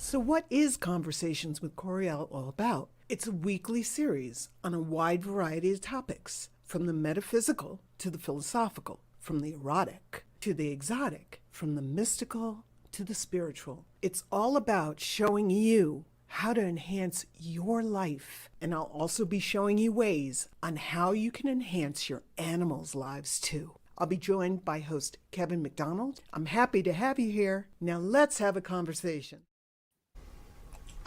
So, what is Conversations with Coryelle all about? It's a weekly series on a wide variety of topics, from the metaphysical to the philosophical, from the erotic to the exotic, from the mystical to the spiritual. It's all about showing you how to enhance your life. And I'll also be showing you ways on how you can enhance your animals' lives too. I'll be joined by host Kevin McDonald. I'm happy to have you here. Now let's have a conversation.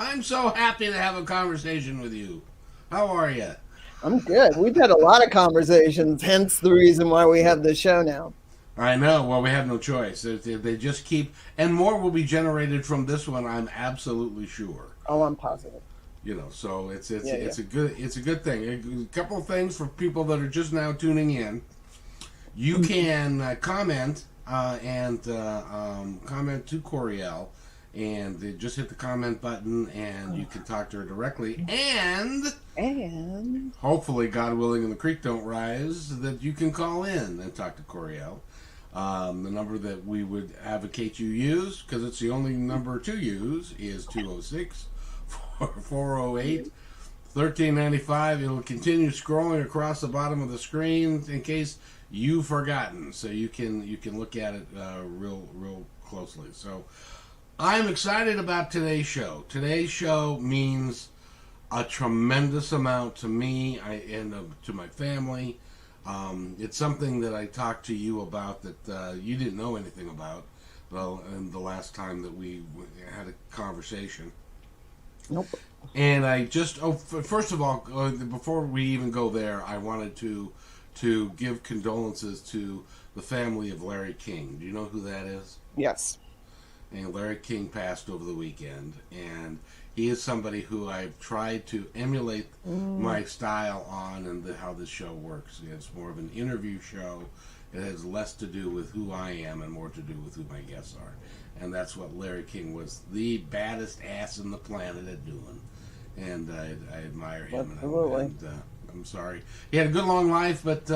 I'm so happy to have a conversation with you. How are you? I'm good. We've had a lot of conversations, hence the reason why we have this show now. I know. Well, we have no choice. They just keep, and more will be generated from this one. I'm absolutely sure. Oh, I'm positive. You know, so it's a good thing. A couple of things for people that are just now tuning in. You can comment and comment to Coryelle. And just hit the comment button, and you can talk to her directly. And hopefully, God willing, and the creek don't rise, that you can call in and talk to Coryelle. The number that we would advocate you use, because it's the only number to use, is 206-408-1395. It'll continue scrolling across the bottom of the screen in case you've forgotten, so you can look at it real closely. So I'm excited about today's show. Today's show means a tremendous amount to me and to my family. It's something that I talked to you about that you didn't know anything about. Well, and the last time that we had a conversation. Nope. And I just first of all, before we even go there, I wanted to give condolences to the family of Larry King. Do you know who that is? Yes. And Larry King passed over the weekend, and he is somebody who I've tried to emulate my style on and how this show works. It's more of an interview show. It has less to do with who I am and more to do with who my guests are. And that's what Larry King was the baddest ass in the planet at doing. And I admire him. Absolutely. And I'm sorry. He had a good long life, but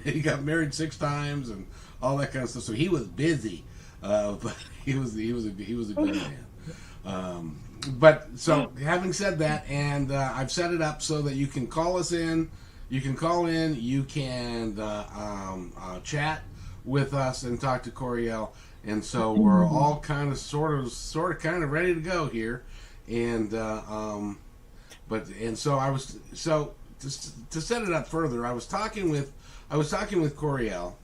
he got married 6 times and all that kind of stuff. So he was busy. But he was a good man. But so having said that, and I've set it up so that you can call us in. You can call in. You can chat with us and talk to Coryelle. And so we're all kind of sort of ready to go here. And so to set it up further, I was talking with Coryelle.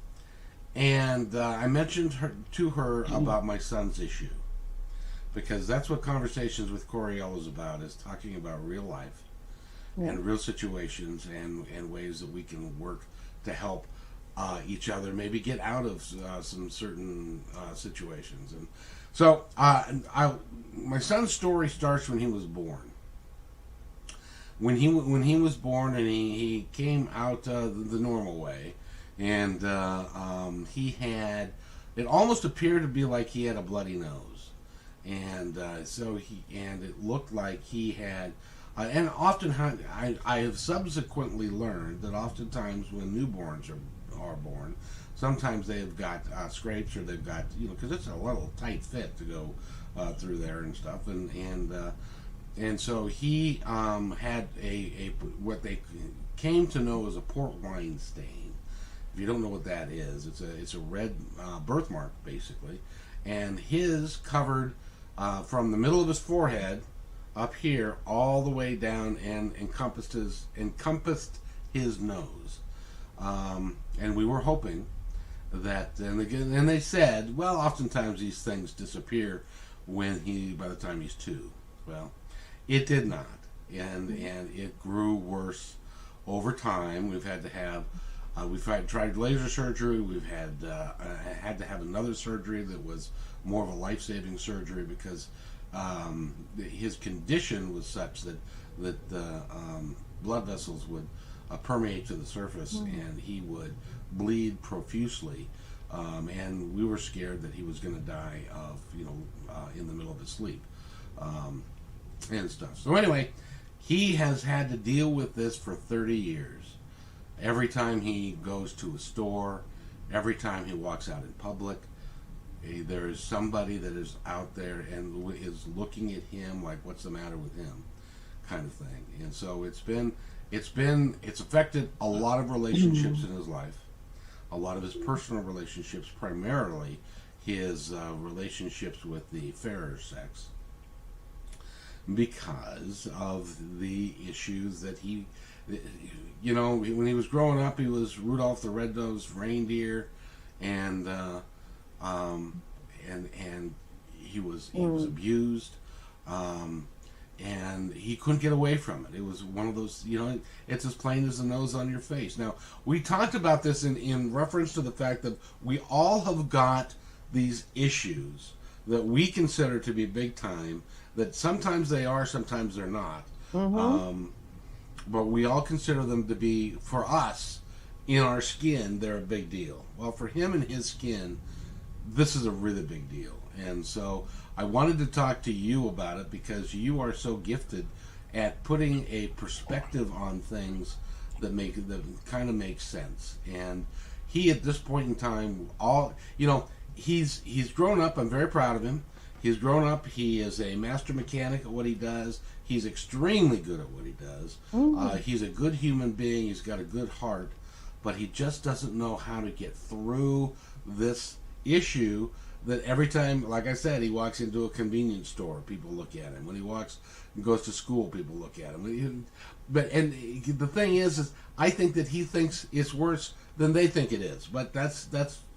And I mentioned to her about my son's issue, because that's what Conversations with Coryelle is about, is talking about real life and real situations and ways that we can work to help each other maybe get out of some certain situations. And so my son's story starts when he was born. When he was born, and he came out the normal way. And he had, it almost appeared to be like he had a bloody nose, and and it looked like he had, and often I have subsequently learned that oftentimes when newborns are born, sometimes they've got scrapes, or they've got, because it's a little tight fit to go through there and stuff, and so he had a what they came to know as a port wine stain. If you don't know what that is, it's a red birthmark, basically, and his covered from the middle of his forehead up here all the way down and encompassed his nose, and we were hoping that, and they said, well, oftentimes these things disappear by the time he's 2. Well, it did not, and it grew worse over time. We've had to have. We've tried laser surgery. We've had to have another surgery that was more of a life-saving surgery, because his condition was such that the blood vessels would permeate to the surface, and he would bleed profusely, and we were scared that he was going to die of in the middle of his sleep and stuff. So anyway, he has had to deal with this for 30 years. Every time he goes to a store, every time he walks out in public, there is somebody that is out there and is looking at him like, what's the matter with him, kind of thing. And so it's affected a lot of relationships in his life, a lot of his personal relationships, primarily his relationships with the fairer sex, because of the issues that he, when he was growing up, he was Rudolph the Red-Nosed Reindeer, and he was abused, and he couldn't get away from it. It was one of those, it's as plain as the nose on your face. Now, we talked about this in reference to the fact that we all have got these issues that we consider to be big time, that sometimes they are, sometimes they're not. But we all consider them to be, for us, in our skin, they're a big deal. Well, for him and his skin, this is a really big deal. And so I wanted to talk to you about it because you are so gifted at putting a perspective on things that kind of make sense. And he, at this point in time, he's grown up. I'm very proud of him. He's grown up. He is a master mechanic at what he does. He's extremely good at what he does. He's a good human being. He's got a good heart, but he just doesn't know how to get through this issue that every time, like I said, he walks into a convenience store, people look at him. When he walks and goes to school, people look at him. And the thing is I think that he thinks it's worse than they think it is. But that's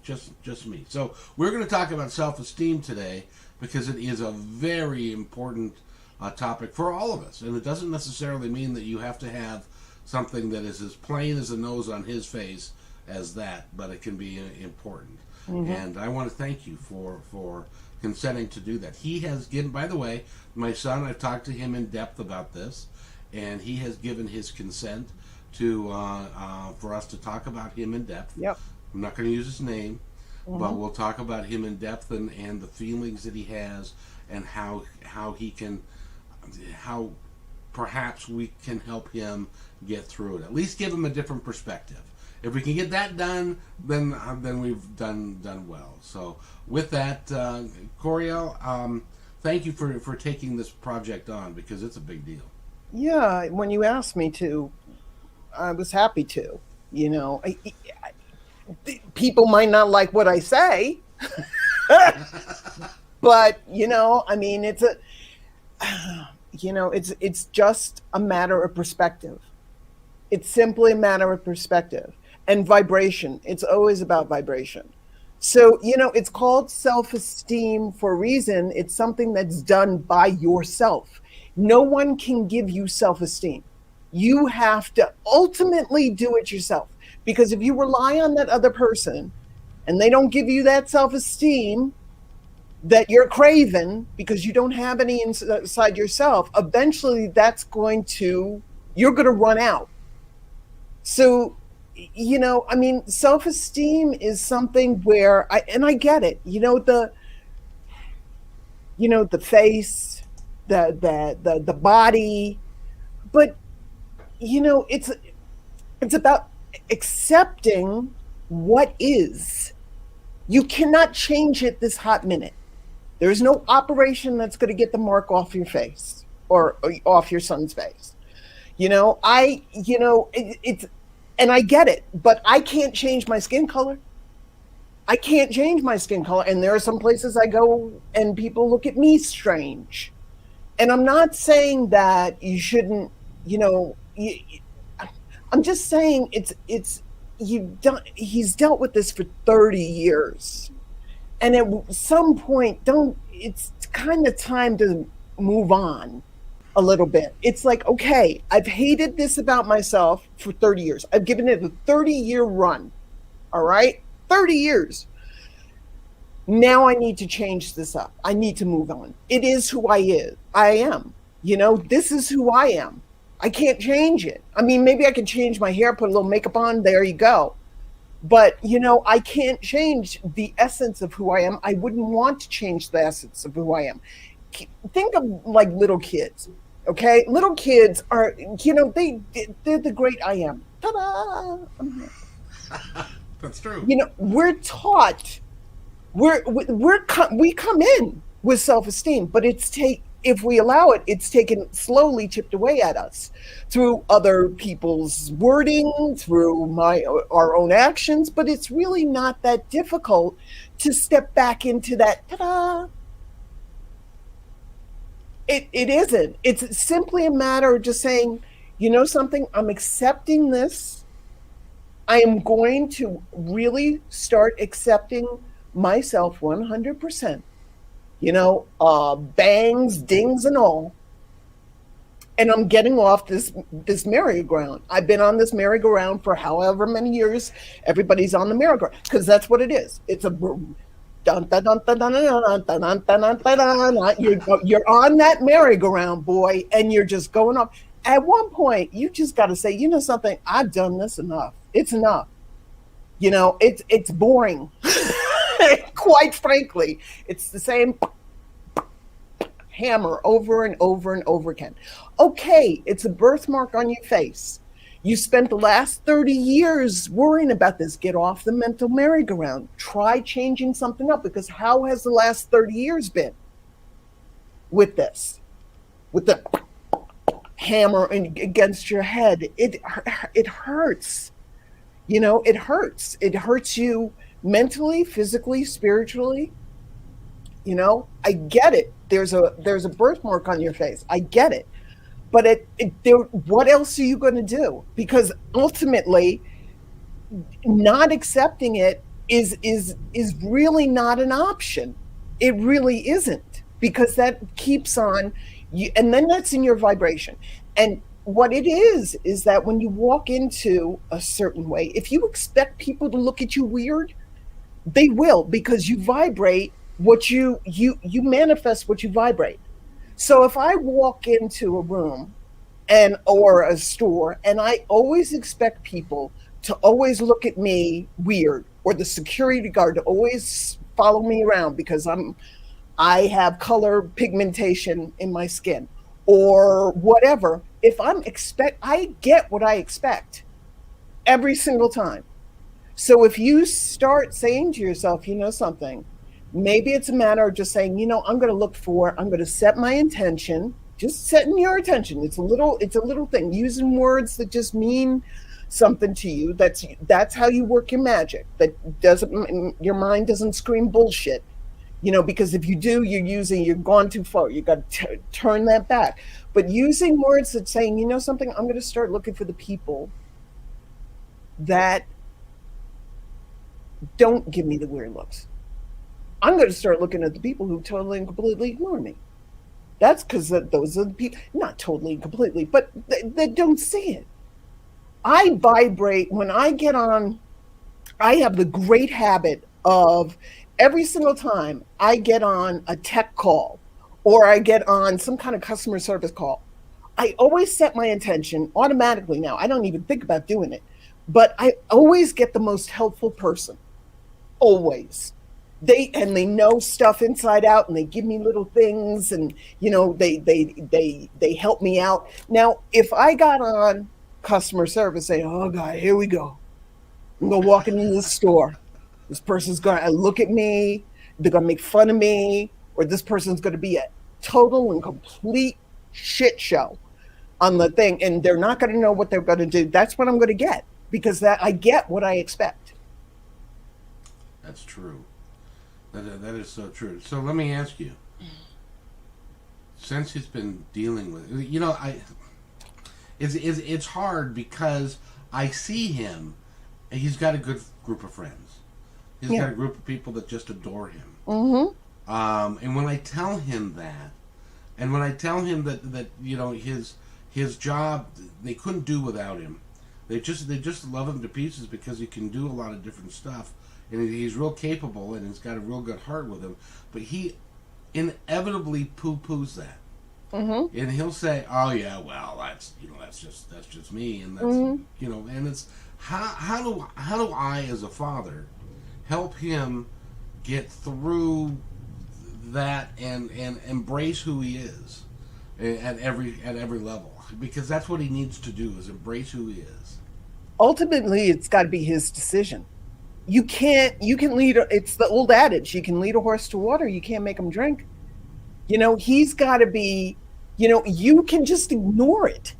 just me. So we're going to talk about self-esteem today because it is a very important topic for all of us. And it doesn't necessarily mean that you have to have something that is as plain as the nose on his face as that, but it can be important. And I want to thank you for consenting to do that. He has given, by the way, my son, I've talked to him in depth about this, and he has given his consent to for us to talk about him in depth. Yep. I'm not going to use his name, but we'll talk about him in depth and the feelings that he has and how perhaps we can help him get through it. At least give him a different perspective. If we can get that done, then we've done well. So with that, Coryelle, thank you for taking this project on because it's a big deal. Yeah, when you asked me to, I was happy to. People might not like what I say, but it's just a matter of perspective. It's simply a matter of perspective. And vibration. It's always about vibration. So, it's called self-esteem for a reason. It's something that's done by yourself. No one can give you self-esteem. You have to ultimately do it yourself. Because if you rely on that other person and they don't give you that self-esteem that you're craving because you don't have any inside yourself, eventually you're going to run out. So, self-esteem is something where I get it. The face, the body, but it's about accepting what is. You cannot change it this hot minute. There's no operation that's going to get the mark off your face or off your son's face. And I get it, but I can't change my skin color. I can't change my skin color. And there are some places I go and people look at me strange. And I'm not saying that you shouldn't, I'm just saying he's dealt with this for 30 years. And at some point, it's kind of time to move on a little bit. It's like, okay, I've hated this about myself for 30 years. I've given it a 30-year run. All right? 30 years. Now I need to change this up. I need to move on. It is who I am. This is who I am. I can't change it. I mean, maybe I can change my hair, put a little makeup on, there you go. But, I can't change the essence of who I am. I wouldn't want to change the essence of who I am. Think of like little kids. Okay, little kids are, they're the great I am. Ta-da! That's true. We're taught We come in with self-esteem, but if we allow it, it's taken slowly chipped away at us through other people's wording, through our own actions. But it's really not that difficult to step back into that. Ta-da! It isn't. It's simply a matter of just saying, you know something, I'm accepting this. I am going to really start accepting myself 100%. Bangs, dings, and all. And I'm getting off this merry-go-round. I've been on this merry-go-round for however many years. Everybody's on the merry-go-round because that's what it is. It's a dun, dun, dun, dun, dun, dun, dun, dun, dun, dun, dun, dun. You're on that merry-go-round, boy, and you're just going off. At one point, you just got to say, you know something, I've done this enough. It's enough. It's boring. Quite frankly, it's the same hammer over and over and over again. Okay, it's a birthmark on your face. You spent the last 30 years worrying about this. Get off the mental merry-go-round. Try changing something up, because how has the last 30 years been with this? With the hammer against your head. It hurts. It hurts. It hurts you mentally, physically, spiritually. I get it. There's a birthmark on your face. I get it. But what else are you going to do? Because ultimately, not accepting it is really not an option. It really isn't, because that keeps on you, and then that's in your vibration. And what it is that when you walk into a certain way, if you expect people to look at you weird, they will, because you vibrate what you manifest what you vibrate. So if I walk into a room or a store, and I always expect people to always look at me weird, or the security guard to always follow me around because I have color pigmentation in my skin or whatever, I get what I expect every single time. So if you start saying to yourself, you know something, maybe it's a matter of just saying, I'm going to set my intention, just setting your attention. It's a little thing, using words that just mean something to you. That's how you work your magic. Your mind doesn't scream bullshit, because if you do, you're gone too far. You got to turn that back. But using words that saying, you know something, I'm going to start looking for the people that don't give me the weird looks. I'm going to start looking at the people who totally and completely ignore me. That's because those are the people, not totally and completely, but they don't see it. I vibrate when I get on. I have the great habit of every single time I get on a tech call or I get on some kind of customer service call, I always set my intention automatically now. I don't even think about doing it, but I always get the most helpful person. Always. They know stuff inside out, and they give me little things, and they help me out. Now, if I got on customer service saying, oh God, here we go. I'm gonna walk into the store. This person's gonna look at me, they're gonna make fun of me, or this person's gonna be a total and complete shit show on the thing, and they're not gonna know what they're gonna do. That's what I'm gonna get, because I get what I expect. That's true. That is so true. So let me ask you, since he's been dealing with, it's hard because I see him. He's got a good group of friends. He's got a group of people that just adore him. Mm-hmm. And when I tell him that, and when I tell him that his job they couldn't do without him, they just love him to pieces because he can do a lot of different stuff. And he's real capable, and he's got a real good heart with him. But he inevitably poo-poos that, and he'll say, "Oh yeah, well that's just me," and that's and it's how do I as a father help him get through that and embrace who he is at every level, because that's what he needs to do, is embrace who he is. Ultimately, it's got to be his decision. You can lead, it's the old adage, you can lead a horse to water, you can't make him drink. He's got to be, you can just ignore it.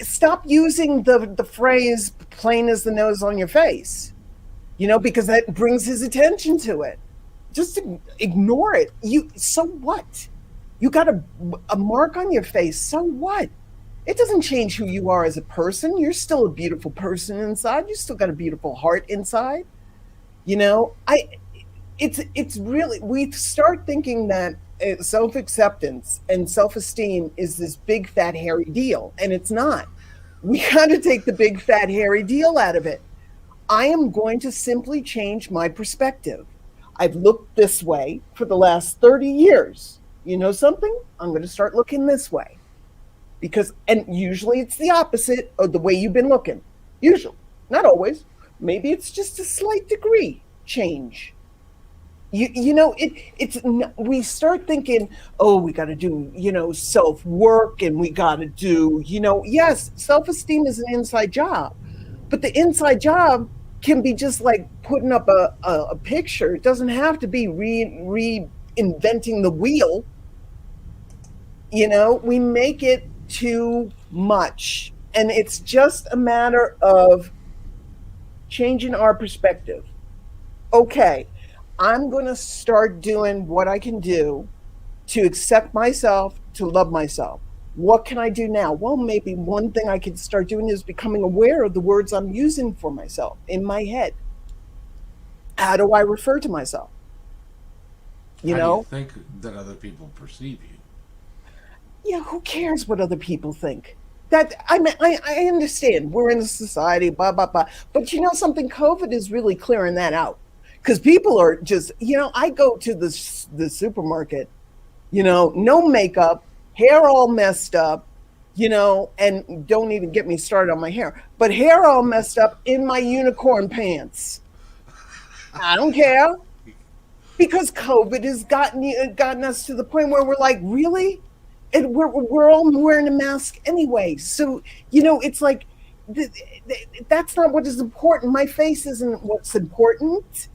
Stop using the phrase plain as the nose on your face, because that brings his attention to it. Just ignore it. So what? You got a mark on your face. So what? It doesn't change who you are as a person. You're still a beautiful person inside. You still got a beautiful heart inside. I it's really, we start thinking that self-acceptance and self-esteem is this big fat hairy deal, and it's not. We got to take the big fat hairy deal out of it. I am going to simply change my perspective. I've looked this way for the last 30 years. You know something? I'm going to start looking this way. And usually it's the opposite of the way you've been looking. Usually, not always. Maybe it's just a slight degree change. It's we start thinking, oh, we got to do, self work, and we got to do, yes, self esteem is an inside job, but the inside job can be just like putting up a picture. It doesn't have to be reinventing the wheel. We make it too much, and it's just a matter of changing our perspective. Okay, I'm going to start doing what I can do to accept myself, to love myself. What can I do now? Well, maybe one thing I can start doing is becoming aware of the words I'm using for myself in my head. How do I refer to myself? How do you think that other people perceive you? Yeah, who cares what other people think? That I understand we're in a society, blah blah blah. But something, COVID is really clearing that out, because people are just, I go to the supermarket, no makeup, hair all messed up, and don't even get me started on my hair, but hair all messed up in my unicorn pants. I don't care, because COVID has gotten us to the point where we're like, really? And we're all wearing a mask anyway. So, it's like, that's not what is important. My face isn't what's important.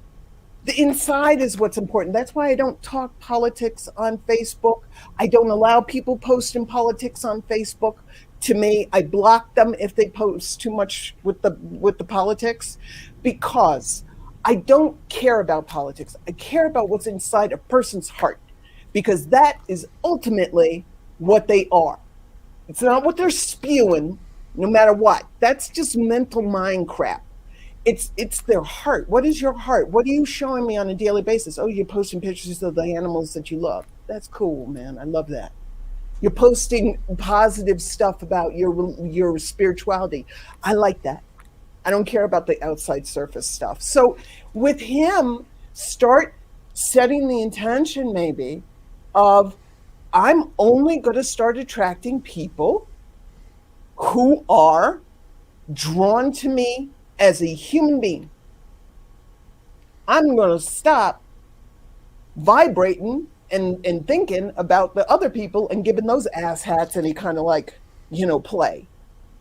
The inside is what's important. That's why I don't talk politics on Facebook. I don't allow people posting politics on Facebook. To me, I block them if they post too much with the politics, because I don't care about politics. I care about what's inside a person's heart, because that is ultimately what they are. It's not what they're spewing, no matter what. That's just mental mind crap. It's their heart. What is your heart? What are you showing me on a daily basis? Oh, you're posting pictures of the animals that you love. That's cool, man. I love that. You're posting positive stuff about your spirituality. I like that. I don't care about the outside surface stuff. So with him, start setting the intention maybe of, I'm only going to start attracting people who are drawn to me as a human being. I'm going to stop vibrating and thinking about the other people and giving those asshats any kind of play,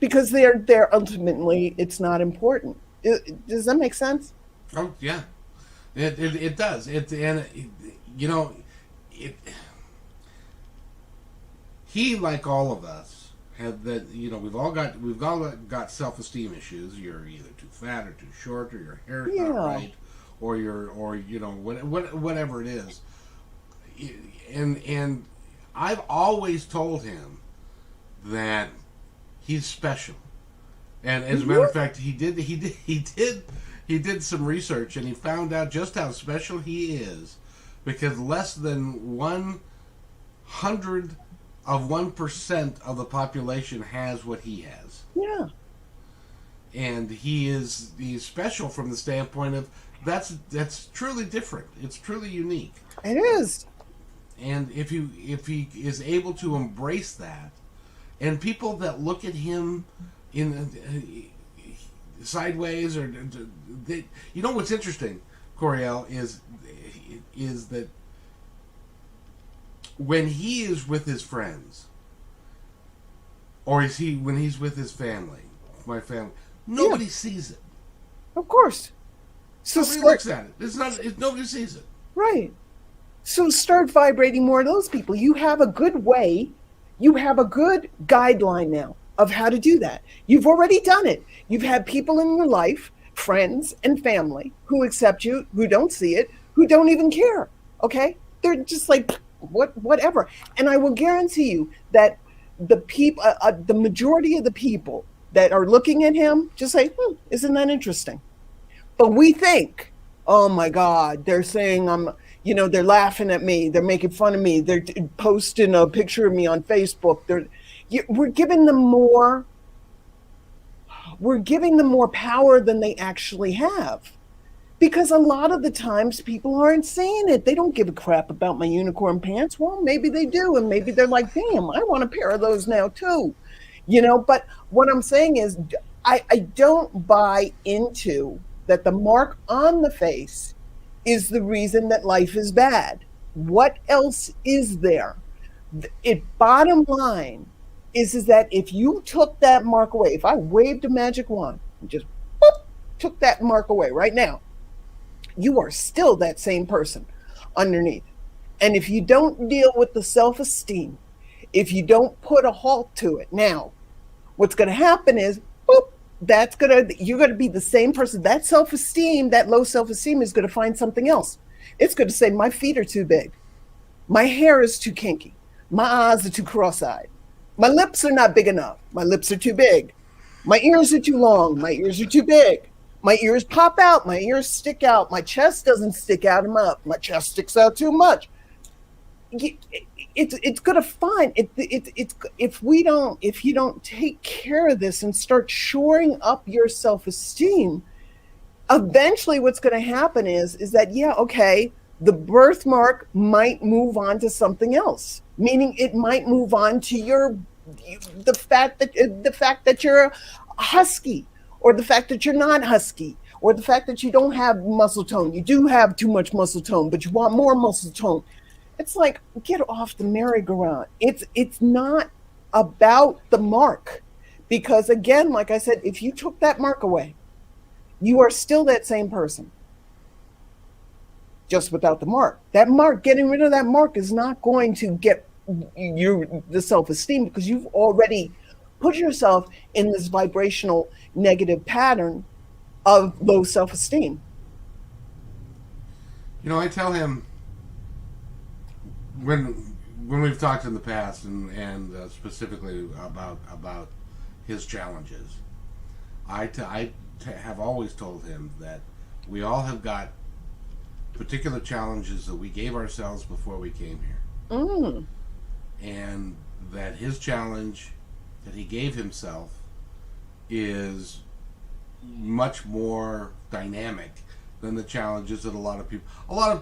because they're ultimately, it's not important. Does that make sense? Oh yeah, it does. He, like all of us, have that. We've all got self-esteem issues. You're either too fat or too short, or your hair's not right, or whatever it is. And I've always told him that he's special. And as a matter of fact, he did some research, and he found out just how special he is, because less than 1% of the population has what he has. Yeah. And he's special from the standpoint of that's truly different. It's truly unique. It is. And if he is able to embrace that, and people that look at him in sideways, or what's interesting, Coryelle, is that when he is with his friends, or when he's with his family, my family, nobody sees it. Of course. So Nobody start, looks at it. Nobody sees it. right. So start vibrating more of those people. You have a good way, you have a good guideline now of how to do that. You've already done it. You've had people in your life, friends and family, who accept you, who don't see it, who don't even care. Okay? They're just like, whatever. And I will guarantee you that the people, the majority of the people that are looking at him just say, isn't that interesting? But we think, oh my God, they're saying they're laughing at me. They're making fun of me. They're posting a picture of me on Facebook. We're giving them more power than they actually have. Because a lot of the times people aren't saying it. They don't give a crap about my unicorn pants. Well, maybe they do. And maybe they're like, damn, I want a pair of those now too. But what I'm saying is I don't buy into that the mark on the face is the reason that life is bad. What else is there? Bottom line is that if you took that mark away, if I waved a magic wand and just took that mark away right now, you are still that same person underneath. And if you don't deal with the self-esteem, if you don't put a halt to it now, what's going to happen is, you're going to be the same person. That self-esteem, that low self-esteem is going to find something else. It's going to say, my feet are too big. My hair is too kinky. My eyes are too cross-eyed. My lips are not big enough. My lips are too big. My ears are too long. My ears are too big. My ears pop out. My ears stick out. My chest doesn't stick out enough. My chest sticks out too much. It's gonna find it. If you don't take care of this and start shoring up your self-esteem, eventually what's going to happen is that the birthmark might move on to something else. Meaning it might move on to the fact that you're a husky, or the fact that you're not husky, or the fact that you don't have muscle tone. You do have too much muscle tone, but you want more muscle tone. It's like, get off the merry-go-round. It's not about the mark. Because again, like I said, if you took that mark away, you are still that same person. Just without the mark. That mark, getting rid of that mark is not going to get you the self-esteem, because you've already put yourself in this vibrational negative pattern of low self-esteem. I tell him, when we've talked in the past and specifically about his challenges, I have always told him that we all have got particular challenges that we gave ourselves before we came here, and that his challenge that he gave himself is much more dynamic than the challenges that a lot of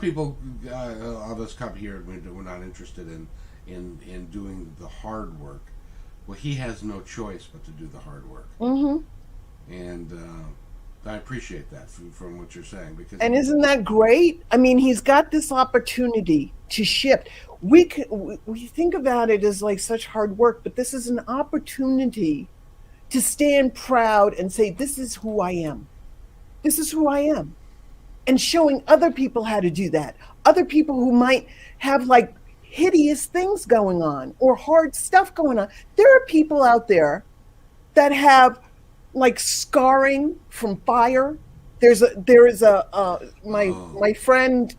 people of us come here and we're not interested in doing the hard work. Well, he has no choice but to do the hard work. And I appreciate that from what you're saying, because isn't that great? I mean, he's got this opportunity to shift. We think about it as like such hard work, but this is an opportunity to stand proud and say, this is who I am. This is who I am. And showing other people how to do that. Other people who might have like hideous things going on or hard stuff going on. There are people out there that have like scarring from fire. My friend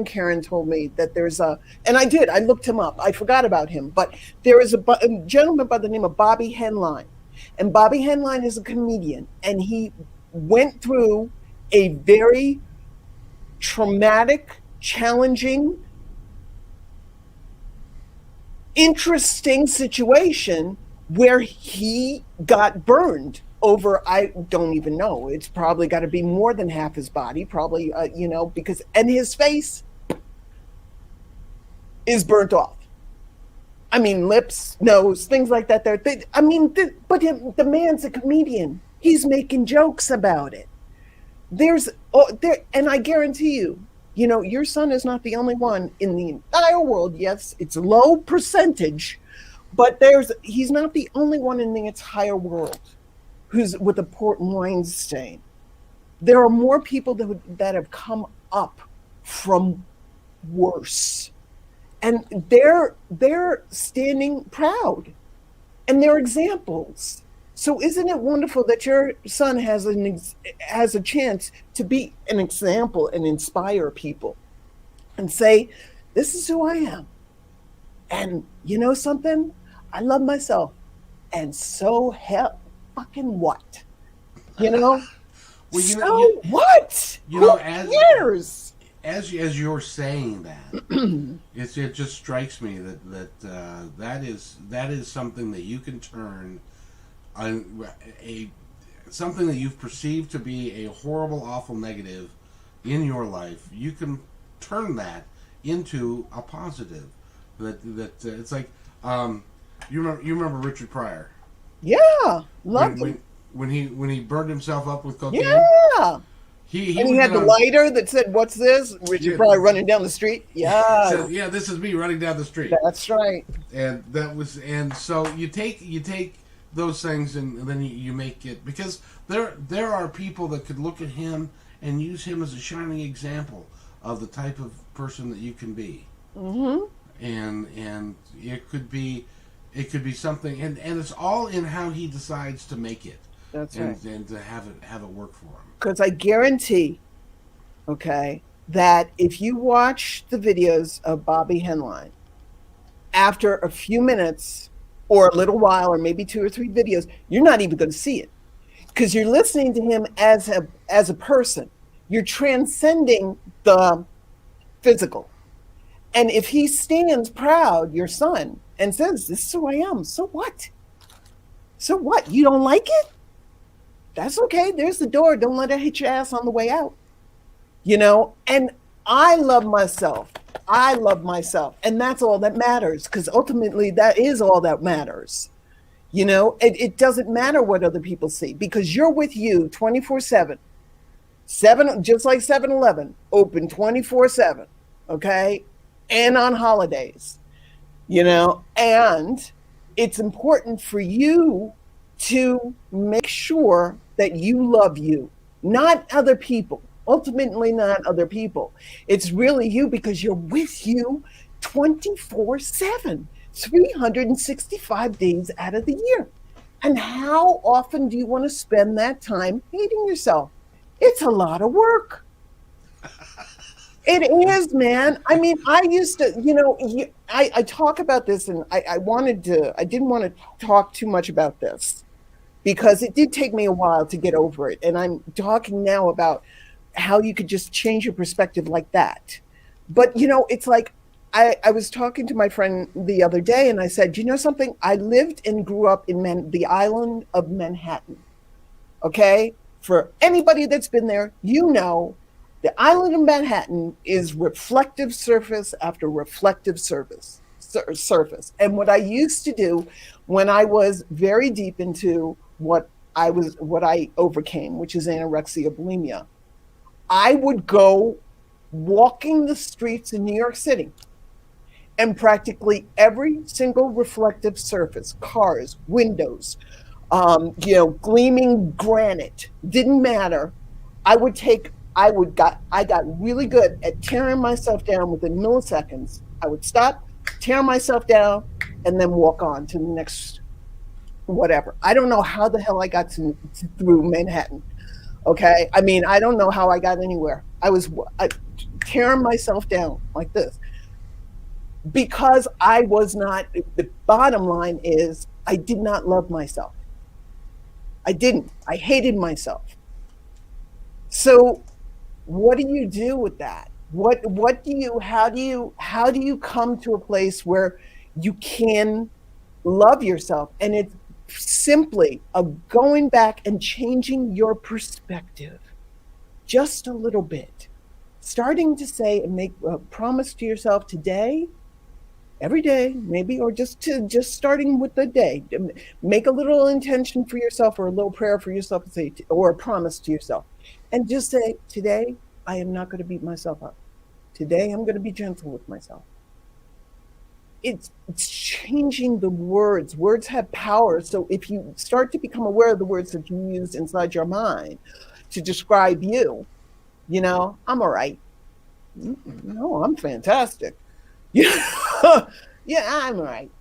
Karen told me that and I looked him up. I forgot about him, but there is a gentleman by the name of Bobby Henline. And Bobby Henline is a comedian, and he went through a very traumatic, challenging, interesting situation where he got burned over, I don't even know, it's probably got to be more than half his body, probably, because, and his face is burnt off. I mean, lips, nose, things like that. But the man's a comedian. He's making jokes about it. And I guarantee you, your son is not the only one in the entire world. Yes, it's a low percentage, but he's not the only one in the entire world who's with a port and wine stain. There are more people that have come up from worse, and they're standing proud, and they're examples. So isn't it wonderful that your son has a chance to be an example and inspire people and say, this is who I am. And you know something? I love myself. And so hell fucking what? You know? Well, So what? you know, Who cares? as you're saying that, it just strikes me that is something that you can turn on something that you've perceived to be a horrible, awful negative in your life. You can turn that into a positive. It's like you remember Richard Pryor. Yeah. Loved him. When he burned himself up with cocaine. Yeah. He And he had the lighter that said, "What's this?" Richard Pryor running down the street. Yeah. Said, yeah, this is me running down the street. That's right. And so you take those things and then you make it, because there are people that could look at him and use him as a shining example of the type of person that you can be. Mm-hmm. And it could be something, and it's all in how he decides to make it. That's and, right. and to have it work for him. Because I guarantee, okay, that if you watch the videos of Bobby Henline, after a few minutes or a little while, or maybe 2 or 3 videos, you're not even going to see it, because you're listening to him as a person. You're transcending the physical. And if he stands proud, your son, and says, "This is who I am," so what? So what? You don't like it? That's okay. There's the door. Don't let it hit your ass on the way out. You know? And I love myself. I love myself. And that's all that matters, because ultimately that is all that matters. You know, it doesn't matter what other people see, because you're with you 24/7. Just like 7-Eleven, open 24/7. Okay? And on holidays. You know, and it's important for you to make sure that you love you, not other people. Ultimately, not other people. It's really you, because you're with you 24/7, 365 days out of the year. And how often do you want to spend that time hating yourself? It's a lot of work. It is, man. I mean, I used to, you know, I talk about this, and I didn't want to talk too much about this, because it did take me a while to get over it. And I'm talking now about how you could just change your perspective like that. But, you know, it's like, I was talking to my friend the other day, and I said, you know something? I lived and grew up in the island of Manhattan. Okay? For anybody that's been there, you know, the island of Manhattan is reflective surface after reflective surface. And what I used to do when I was very deep into what I overcame, which is anorexia bulimia, I would go walking the streets in New York City, and practically every single reflective surface, cars, windows, you know, gleaming granite, didn't matter. I got really good at tearing myself down within milliseconds. I would stop, tear myself down, and then walk on to the next whatever. I don't know how the hell I got through Manhattan. Okay. I mean, I don't know how I got anywhere. I tearing myself down like this, because I was not, the bottom line is, I did not love myself. I didn't. I hated myself. So what do you do with that? How do you come to a place where you can love yourself? And it's simply a going back and changing your perspective just a little bit. Starting to say and make a promise to yourself today, every day, maybe, or just starting with the day. Make a little intention for yourself, or a little prayer for yourself, and say, or a promise to yourself. And just say, today, I am not going to beat myself up. Today, I'm going to be gentle with myself. It's changing the words. Words have power. So if you start to become aware of the words that you use inside your mind, to describe you. I'm all right. No, I'm fantastic. Yeah, yeah, I'm all right.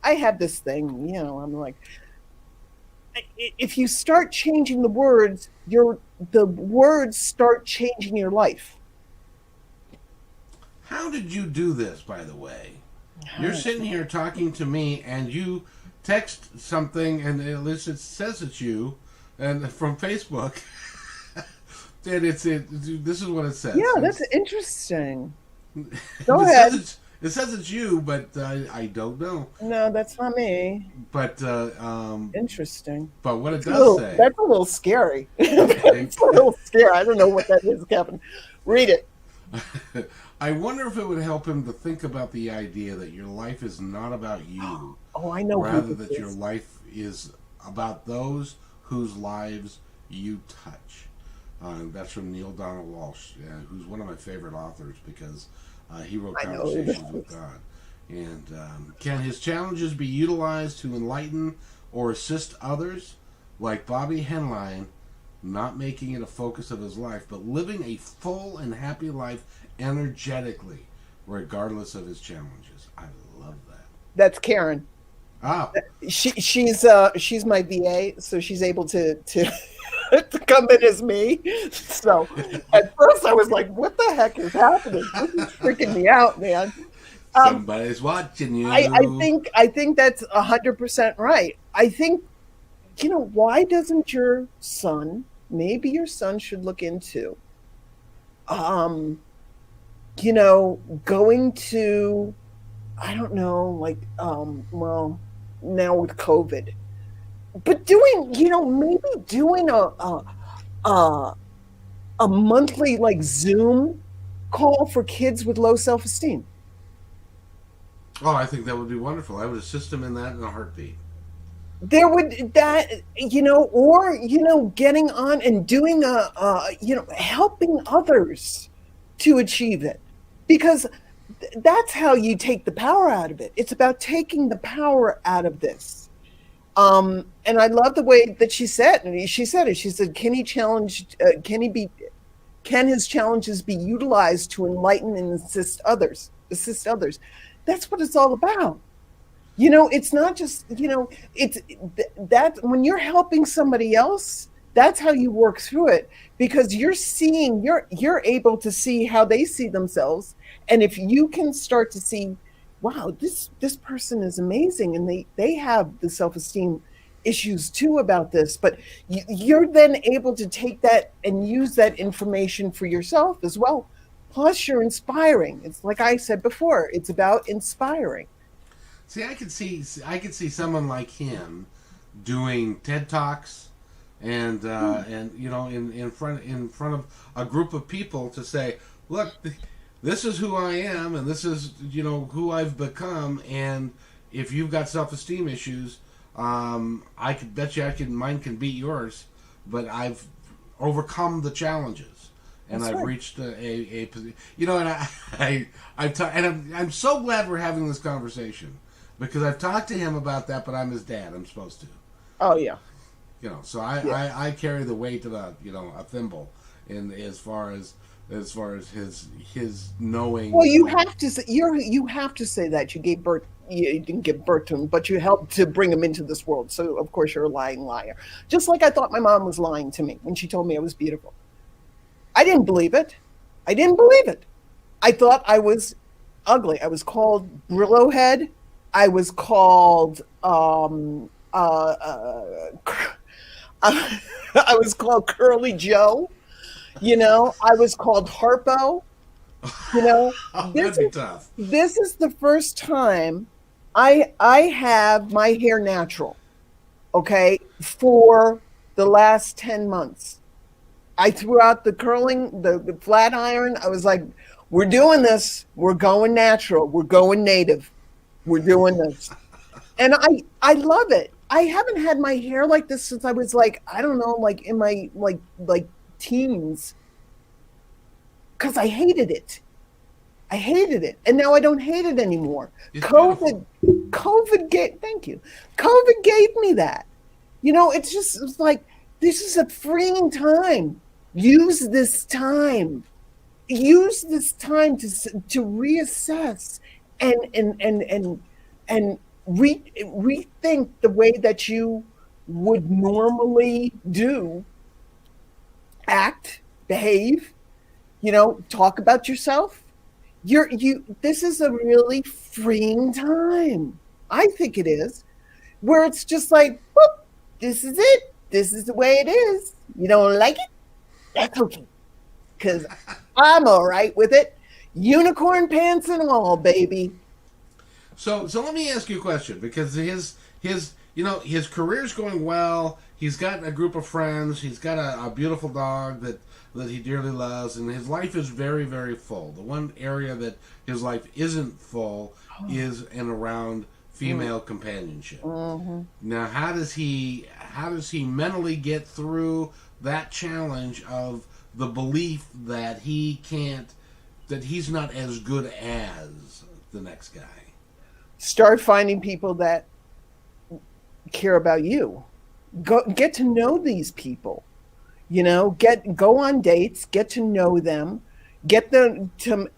I have this thing. I'm like, if you start changing the words, the words start changing your life. How did you do this, by the way? You're sitting here talking to me, and you text something, and it says it's you, and from Facebook, and this is what it says. Yeah, that's interesting. Go ahead. It says it's you, but I don't know. No, that's not me. But interesting. But what it does say, that's a little scary. That's a little scary. I don't know what that is, Kevin. Read it. I wonder if it would help him to think about the idea that your life is not about you. Oh, I know. Rather that your life is about those whose lives you touch. That's from Neil Donald Walsh, who's one of my favorite authors because he wrote Conversations with God. And can his challenges be utilized to enlighten or assist others? Like Bobby Henline, not making it a focus of his life, but living a full and happy life energetically, regardless of his challenges. I love that. That's Karen. Ah, she's my VA, so she's able to to come in as me. So at first I was like, "What the heck is happening? This is freaking me out, man." Somebody's watching you. I think that's 100% right. I think why doesn't your son? Maybe your son should look into, going to, I don't know, like, well, now with COVID, but doing, maybe doing a monthly like Zoom call for kids with low self-esteem. Oh, I think that would be wonderful. I would assist him in that in a heartbeat. There would that, or getting on and doing helping others to achieve it, because that's how you take the power out of it. It's about taking the power out of this. And I love the way that she said it. She said, can his challenges be utilized to enlighten and assist others? That's what it's all about. It's not just, it's that when you're helping somebody else, that's how you work through it, because you're able to see how they see themselves. And if you can start to see, wow, this person is amazing, and they have the self-esteem issues too about this, but you're then able to take that and use that information for yourself as well. Plus you're inspiring. It's like I said before, it's about inspiring. See, I could see someone like him doing TED Talks and in front of a group of people to say, look, this is who I am, and this is who I've become, and if you've got self-esteem issues, I could bet you mine can beat yours, but I've overcome the challenges. And I've reached a position, and I'm so glad we're having this conversation, because I've talked to him about that, but I'm his dad. I'm supposed to. Oh yeah. So I carry the weight of a thimble, in as far as his knowing. Well, you have to say that you gave birth. You didn't give birth to him, but you helped to bring him into this world. So of course you're a lying liar. Just like I thought my mom was lying to me when she told me I was beautiful. I didn't believe it. I thought I was ugly. I was called Brillo head. I was called I was called Curly Joe. I was called Harpo. That'd be tough. This is the first time I have my hair natural. Okay, for the last 10 months. I threw out the curling, the flat iron. I was like, we're doing this. We're going natural. We're going native. We're doing this. And I love it. I haven't had my hair like this since I was like, I don't know, like in my like teens. Because I hated it. And now I don't hate it anymore. It's COVID gave me that. It's like, This is a freeing time. Use this time. Use this time to reassess and rethink the way that you would normally do, act, behave, talk about yourself. This is a really freeing time. I think it is, where it's just like, whoop, this is it. This is the way it is. You don't like it? That's okay. Because I'm all right with it. Unicorn pants and all, baby. So let me ask you a question, because his career's going well. He's got a group of friends. He's got a beautiful dog that he dearly loves, and his life is very, very full. The one area that his life isn't full is and around female companionship. Mm-hmm. Now, how does he mentally get through that challenge of the belief that he's not as good as the next guy? Start finding people that care about you. Get to know these people. Go on dates, get to know them, get them to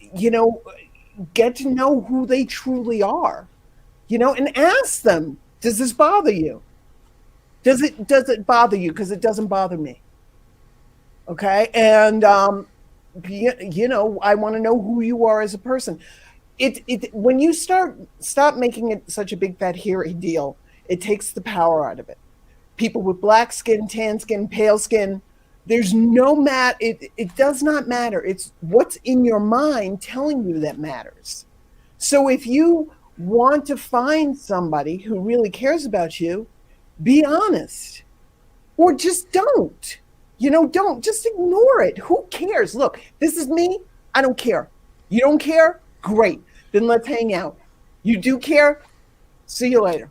get to know who they truly are. And ask them, does this bother you? Does it bother you? Because it doesn't bother me. Okay. And I want to know who you are as a person. When you stop making it such a big fat hairy deal, it takes the power out of it. People with black skin, tan skin, pale skin, there's no it does not matter. It's what's in your mind telling you that matters. So if you want to find somebody who really cares about you, be honest. Or just don't. Don't just ignore it. Who cares? Look, this is me. I don't care. You don't care? Great. Then let's hang out. You do care? See you later.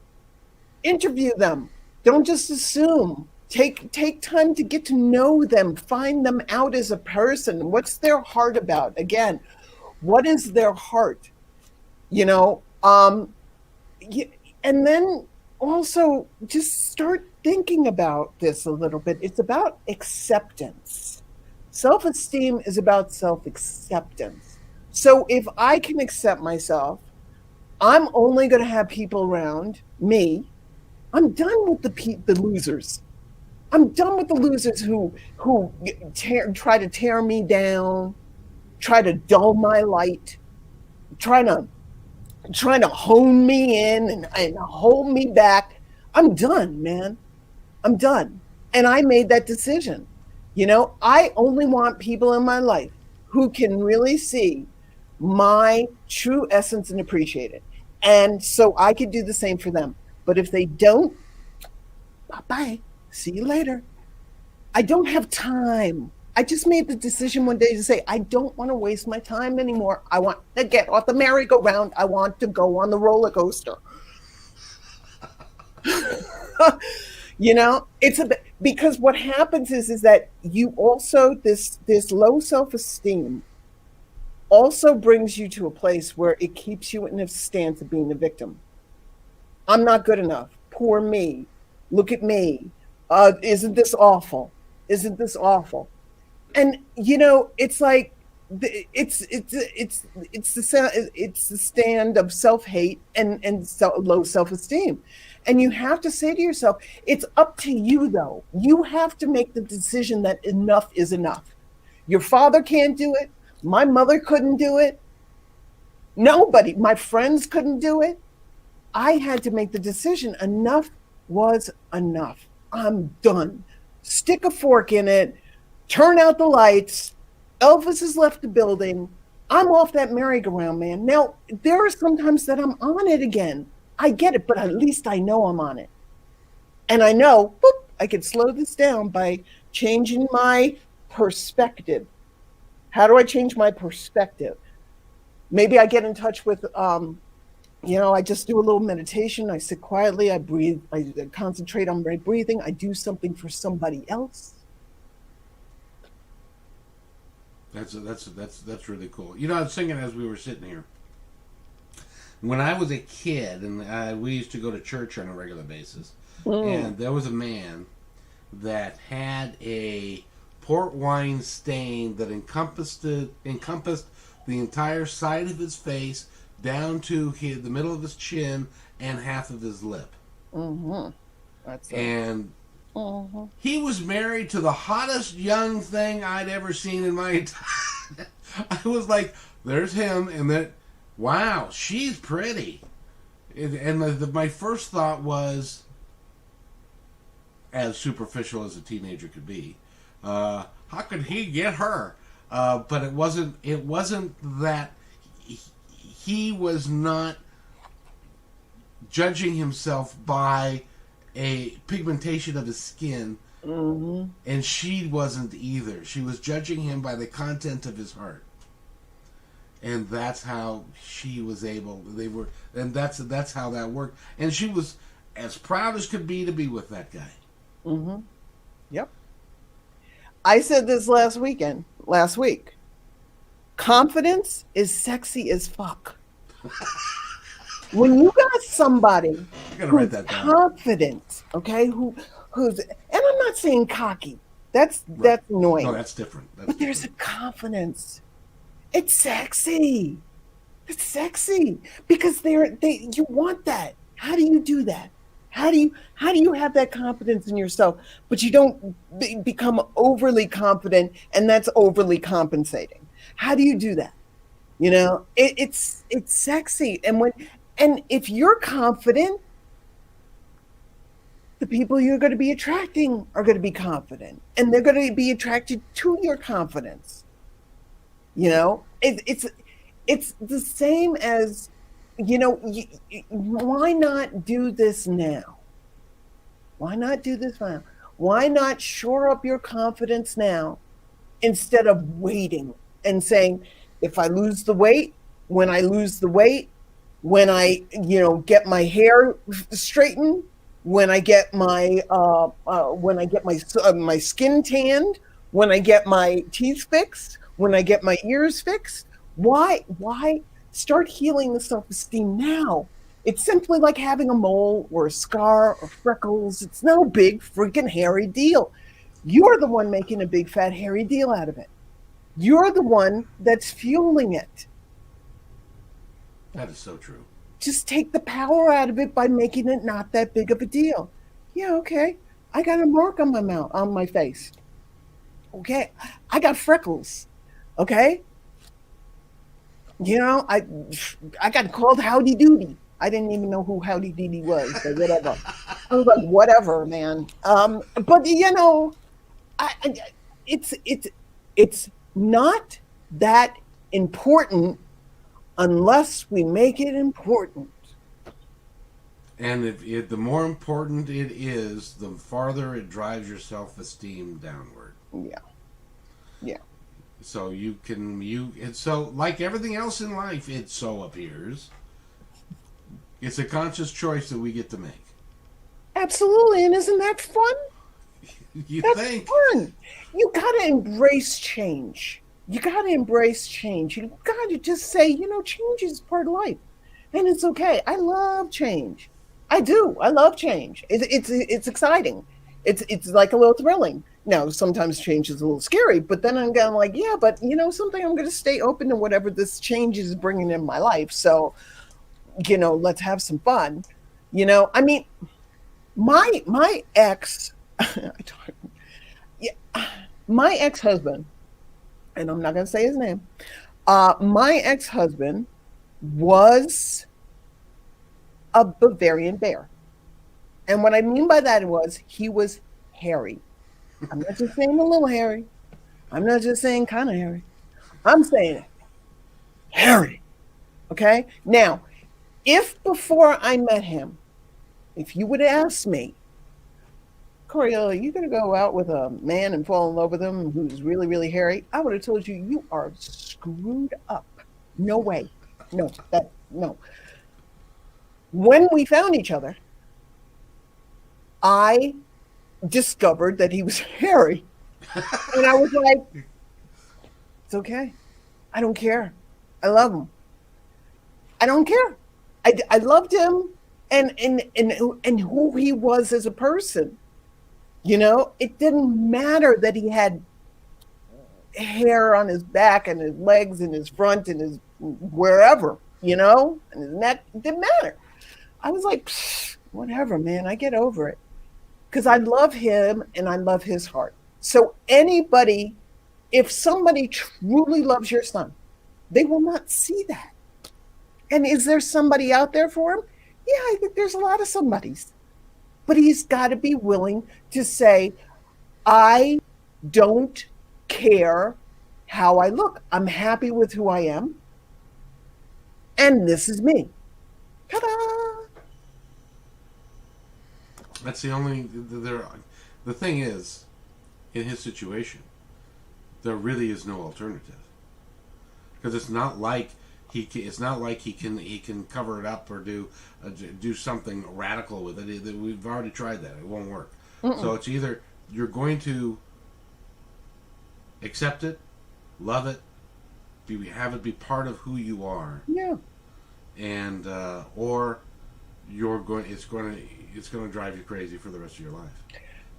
Interview them. Don't just assume. Take time to get to know them. Find them out as a person. What's their heart about? Again, what is their heart? And then also just start thinking about this a little bit. It's about acceptance. Self-esteem is about self-acceptance. So if I can accept myself, I'm only going to have people around me. I'm done with the losers. I'm done with the losers who try to tear me down, try to dull my light, trying to hone me in and hold me back. I'm done, man. I'm done. And I made that decision. I only want people in my life who can really see my true essence and appreciate it. And so I could do the same for them. But if they don't, bye-bye. See you later. I don't have time. I just made the decision one day to say, I don't want to waste my time anymore. I want to get off the merry-go-round. I want to go on the roller coaster. It's because what happens is that you also, this low self-esteem also brings you to a place where it keeps you in a stance of being a victim. I'm not good enough. Poor me. Look at me. Isn't this awful? Isn't this awful? And it's like it's the stand of self-hate and low self-esteem. And you have to say to yourself, it's up to you though. You have to make the decision that enough is enough. Your father can't do it. My mother couldn't do it. Nobody, my friends couldn't do it. I had to make the decision. Enough was enough. I'm done. Stick a fork in it. Turn out the lights. Elvis has left the building. I'm off that merry-go-round, man. Now, there are some times that I'm on it again. I get it, but at least I know I'm on it. And I know, I could slow this down by changing my perspective. How do I change my perspective? Maybe I get in touch with, I just do a little meditation. I sit quietly. I breathe. I concentrate on my breathing. I do something for somebody else. That's really cool. I was thinking as we were sitting here. When I was a kid, and we used to go to church on a regular basis, and there was a man that had a port wine stain that encompassed the entire side of his face down to the middle of his chin and half of his lip. Mm-hmm. That's it. And he was married to the hottest young thing I'd ever seen in my entire... I was like, there's him, and then, wow, she's pretty. And my first thought was, as superficial as a teenager could be, how could he get her? But it wasn't that. He was not judging himself by a pigmentation of his skin, and she wasn't either. She was judging him by the content of his heart, and that's how she was able. And that's how that worked. And she was as proud as could be to be with that guy. Mm-hmm. Yep. I said this last week. Confidence is sexy as fuck. When you got somebody who's confident, okay, who's, and I'm not saying cocky. That's annoying. No, that's different. But there's a confidence. It's sexy. It's sexy because you want that. How do you do that? How do you have that confidence in yourself, but you don't become overly confident, and that's overly compensating? How do you do that? You know, it's sexy, and if you're confident, the people you're going to be attracting are going to be confident, and they're going to be attracted to your confidence. You know, it's the same as, you know, why not do this now? Why not do this now? Why not shore up your confidence now instead of waiting and saying, if I lose the weight, when I lose the weight, when I, you know, get my hair straightened, when I get my my skin tanned, when I get my teeth fixed, when I get my ears fixed, why start healing the self-esteem now? It's simply like having a mole or a scar or freckles. It's no big freaking hairy deal. You're the one making a big fat hairy deal out of it. You're the one that's fueling it. That is so true. Just take the power out of it by making it not that big of a deal. Yeah, okay. I got a mark on my mouth, on my face. Okay. I got freckles. Okay. You know, I got called Howdy Doody. I didn't even know who Howdy Doody was, or whatever. I was like, whatever, man. But you know, it's not that important unless we make it important. And the more important it is, the farther it drives your self-esteem downward. Yeah. Yeah. So it's so like everything else in life, it so appears. It's a conscious choice that we get to make. Absolutely, and isn't that fun? That's fun. You gotta embrace change. You gotta embrace change. You gotta just say, you know, change is part of life, and it's okay. I love change. I do. I love change. It's exciting. It's like a little thrilling. Now, sometimes change is a little scary, but then I'm going like, yeah, but you know something, I'm going to stay open to whatever this change is bringing in my life. So, you know, let's have some fun. You know, I mean, my ex, my ex-husband, and I'm not going to say his name. My ex-husband was a Bavarian bear. And what I mean by that was he was hairy. I'm not just saying a little hairy. I'm not just saying kind of hairy. I'm saying hairy. Okay? Now, if before I met him, if you would have asked me, Coryelle, are you going to go out with a man and fall in love with him who's really, really hairy? I would have told you, you are screwed up. No way. No. When we found each other, I discovered that he was hairy. And I was like, it's okay. I don't care. I love him. I don't care. I loved him and who he was as a person. You know, it didn't matter that he had hair on his back and his legs and his front and his wherever, you know, and his neck. It didn't matter. I was like, whatever, man, I get over it. Because I love him and I love his heart. So anybody, if somebody truly loves your son, they will not see that. And is there somebody out there for him? Yeah, I think there's a lot of somebodies. But he's got to be willing to say, I don't care how I look. I'm happy with who I am. And this is me. Ta-da! That's the only. The thing is, in his situation, there really is no alternative. Because it's not like it's not like he can cover it up or do something radical with it. We've already tried that. It won't work. Mm-mm. So it's either you're going to accept it, love it, have it be part of who you are. Yeah. And or it's going to drive you crazy for the rest of your life.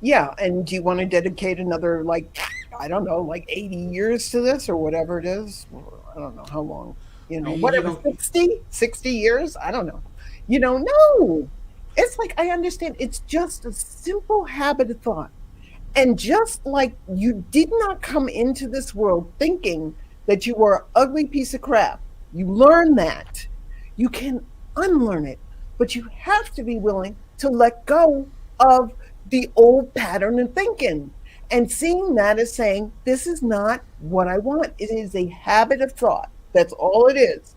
Yeah, and do you want to dedicate another, like, I don't know, like 80 years to this or whatever it is? I don't know how long. Whatever, 60 years? I don't know. No. It's like, I understand. It's just a simple habit of thought. And just like you did not come into this world thinking that you were an ugly piece of crap, you learn that. You can unlearn it, but you have to be willing to let go of the old pattern of thinking and seeing that as saying, this is not what I want. It is a habit of thought. That's all it is.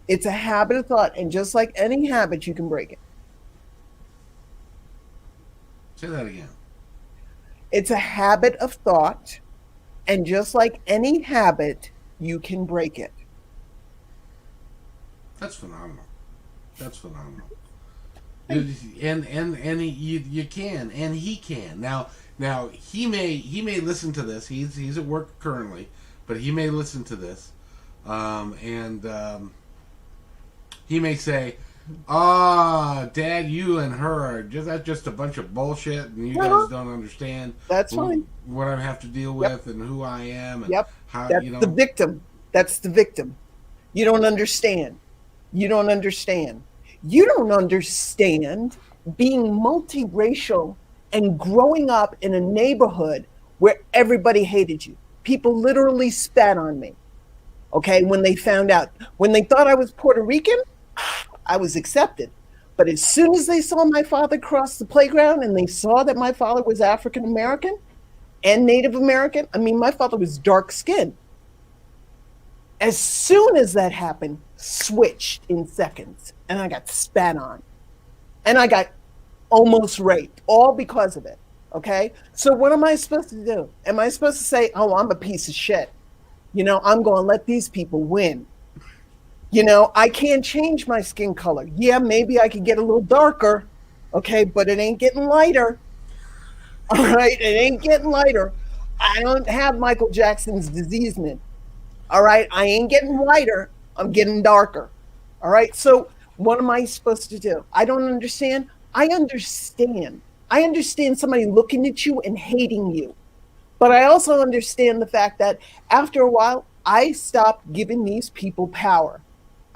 It's a habit of thought. And just like any habit, you can break it. Say that again. It's a habit of thought. And just like any habit, you can break it. That's phenomenal. And you can, and he can. Now he may listen to this. He's at work currently, but he may listen to this, and he may say, Dad, you and her are that's just a bunch of bullshit, and you guys don't understand. That's fine. What I have to deal with and who I am, and how that's the victim. That's the victim. You don't understand. You don't understand being multiracial and growing up in a neighborhood where everybody hated you. People literally spat on me. Okay, when they found out, when they thought I was Puerto Rican, I was accepted. But as soon as they saw my father cross the playground and they saw that my father was African American and Native American, I mean, my father was dark skinned. As soon as that happened, switched in seconds, and I got spat on. And I got almost raped, all because of it, okay? So what am I supposed to do? Am I supposed to say, oh, I'm a piece of shit? I'm going to let these people win. I can't change my skin color. Yeah, maybe I could get a little darker, okay? But it ain't getting lighter, all right? It ain't getting lighter. I don't have Michael Jackson's diseasement. All right, I ain't getting whiter, I'm getting darker. All right, so what am I supposed to do? I don't understand. I understand. I understand somebody looking at you and hating you. But I also understand the fact that after a while, I stopped giving these people power.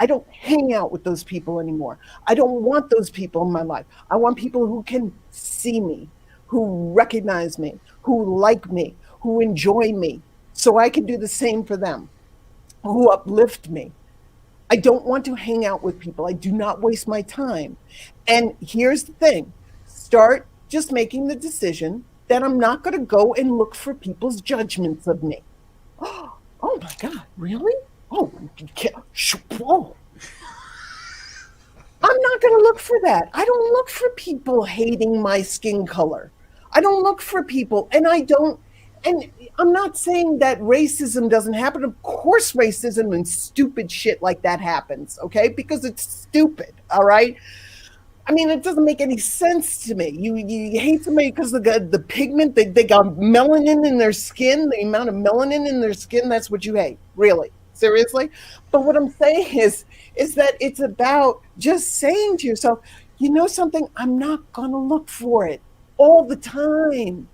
I don't hang out with those people anymore. I don't want those people in my life. I want people who can see me, who recognize me, who like me, who enjoy me, so I can do the same for them. Who uplift me. I don't want to hang out with people. I do not waste my time. And here's the thing. Start just making the decision that I'm not going to go and look for people's judgments of me. Oh my God, really? Oh, whoa. I'm not going to look for that. I don't look for people hating my skin color. I don't look for people, and I'm not saying that racism doesn't happen. Of course, racism and stupid shit like that happens, okay? Because it's stupid, all right? I mean, it doesn't make any sense to me. You hate somebody because of the pigment, they got melanin in their skin, the amount of melanin in their skin, that's what you hate, really? Seriously? But what I'm saying is that it's about just saying to yourself, you know something, I'm not going to look for it. all the time.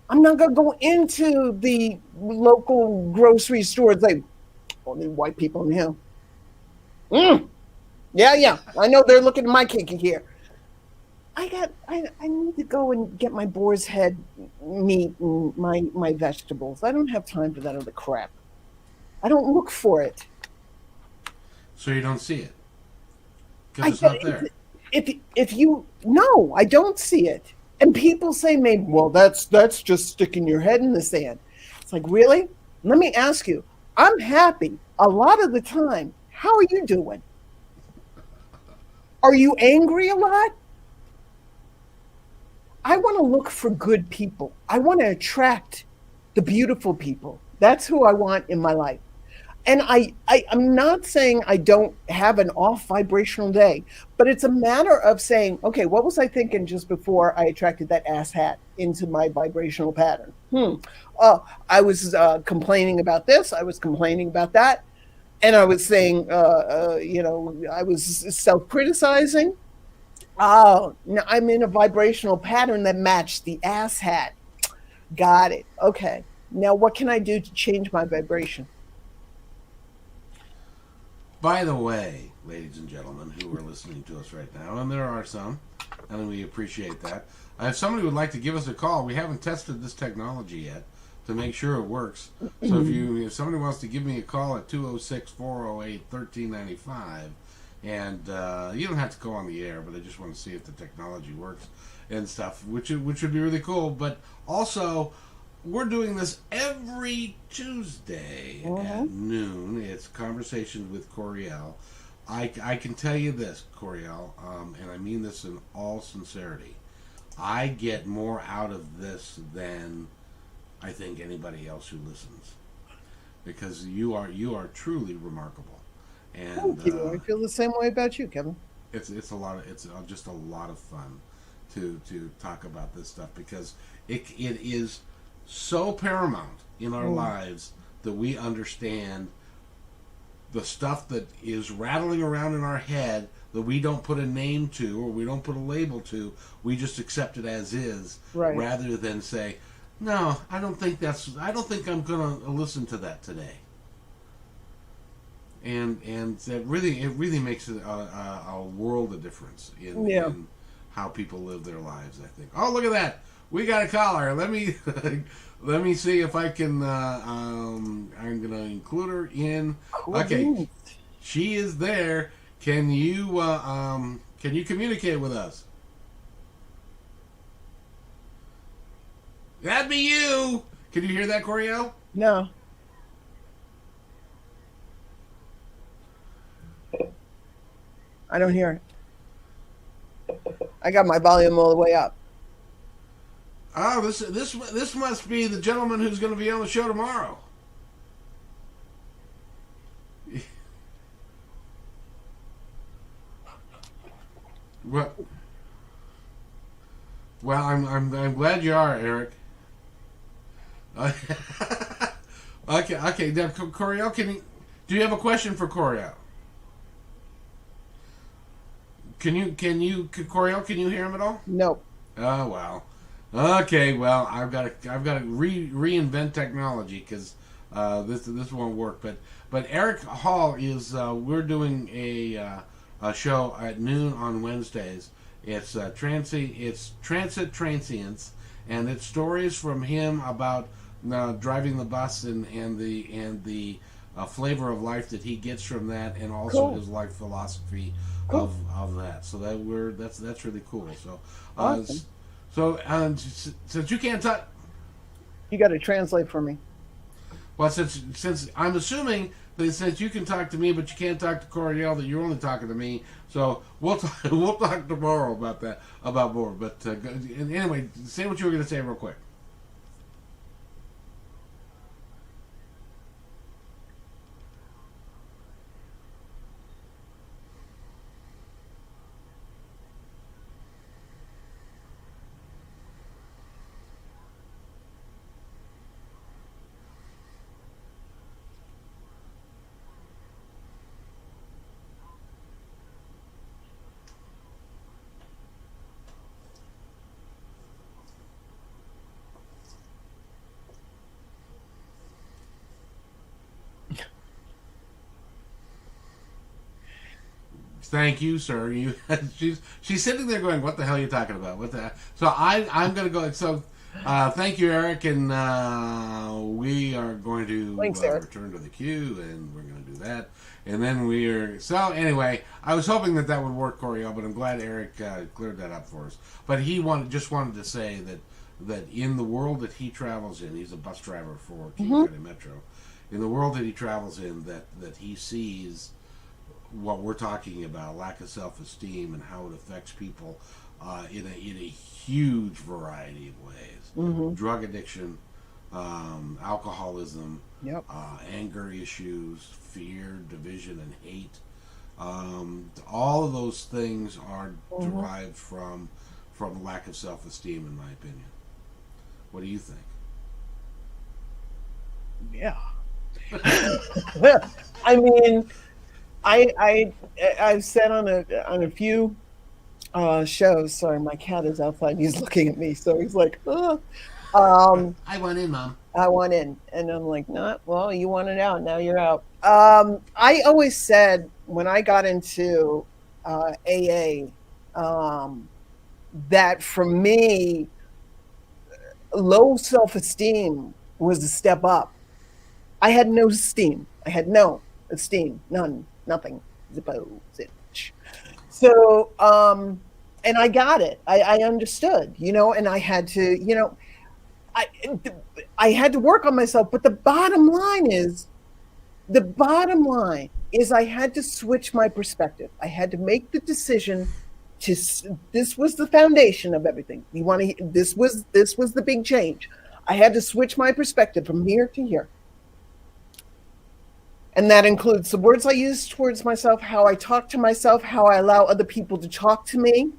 I'm not gonna go into the local grocery store. It's like only white people in here. Mm, yeah, yeah. I know they're looking at my cake here. I need to go and get my boar's head meat and my vegetables. I don't have time for that other crap. I don't look for it. So you don't see it because I it's not there. if you no, I don't see it. And people say maybe, well, that's just sticking your head in the sand. It's like, really? Let me ask you. I'm happy a lot of the time. How are you doing? Are you angry a lot? I want to look for good people. I want to attract the beautiful people. That's who I want in my life. And I'm not saying I don't have an off vibrational day, but it's a matter of saying, okay, what was I thinking just before I attracted that ass hat into my vibrational pattern? I was complaining about this. I was complaining about that. And I was saying, I was self criticizing. Oh, no, I'm in a vibrational pattern that matched the ass hat. Got it. Okay. Now, what can I do to change my vibration? By the way, ladies and gentlemen who are listening to us right now, and there are some, and we appreciate that. If somebody would like to give us a call, we haven't tested this technology yet to make sure it works. So if somebody wants to give me a call at 206-408-1395, and you don't have to go on the air, but I just want to see if the technology works and stuff, which would be really cool. But also, we're doing this every Tuesday at noon. It's Conversations with Coryelle. I can tell you this, Coryelle, and I mean this in all sincerity. I get more out of this than I think anybody else who listens, because you are truly remarkable. And Thank you. I feel the same way about you, Kevin. it's just a lot of fun to talk about this stuff, because it is so paramount in our lives that we understand the stuff that is rattling around in our head that we don't put a name to or we don't put a label to. We just accept it as is, Right. rather than say, no, I don't think I'm gonna listen to that today. And it really makes a world of difference in how people live their lives, I think. Oh, look at that! We got a caller. Let me let me see if I can. I'm gonna include her in. Cool. Okay, she is there. Can you communicate with us? That'd be you. Can you hear that, Coryelle? No. I don't hear it. I got my volume all the way up. Oh, this must be the gentleman who's going to be on the show tomorrow. What? Well, I'm glad you are, Eric. Okay. Now, Coryelle, do you have a question for Coryelle? Coryelle, can you hear him at all? No. Oh well. Okay, well I've got to reinvent technology, because this won't work. But Eric Hall is we're doing a show at noon on Wednesdays. It's Transit Transients, and it's stories from him about driving the bus and the flavor of life that he gets from that, and also his life philosophy of that. So that's really cool. So Awesome. since you can't talk, You got to translate for me. well, since I'm assuming that since you can talk to me but you can't talk to Coryelle, that you're only talking to me. So we'll talk tomorrow about more. But anyway, say what you were going to say real quick. Thank you, sir. You, she's sitting there going, "What the hell are you talking about? What the?" So I'm going to go. So thank you, Eric, and we are going to Thanks, Eric. return to the queue, and we're going to do that, and then we are. So anyway, I was hoping that would work, Coryelle, but I'm glad Eric cleared that up for us. But he just wanted to say that in the world that he travels in, he's a bus driver for King County Metro. In the world that he travels in, that he sees what we're talking about, lack of self-esteem, and how it affects people in a huge variety of ways. Drug addiction, alcoholism, Yep. anger issues, fear, division, and hate. All of those things are derived from lack of self-esteem, in my opinion. What do you think? Yeah. I mean, I've said on a few shows. Sorry, my cat is outside. He's looking at me, so he's like, "Oh." I went in, Mom. I want in, and I'm like, "Not well. You wanted out. Now you're out." I always said when I got into AA that for me, low self-esteem was a step up. I had no esteem. I had no esteem. None. Nothing. Zippo. Zitch. So, and I got it. I understood, and I had to, I had to work on myself. But the bottom line is I had to switch my perspective. I had to make the decision this was the foundation of everything. This was the big change. I had to switch my perspective from here to here. And that includes the words I use towards myself, how I talk to myself, how I allow other people to talk to me.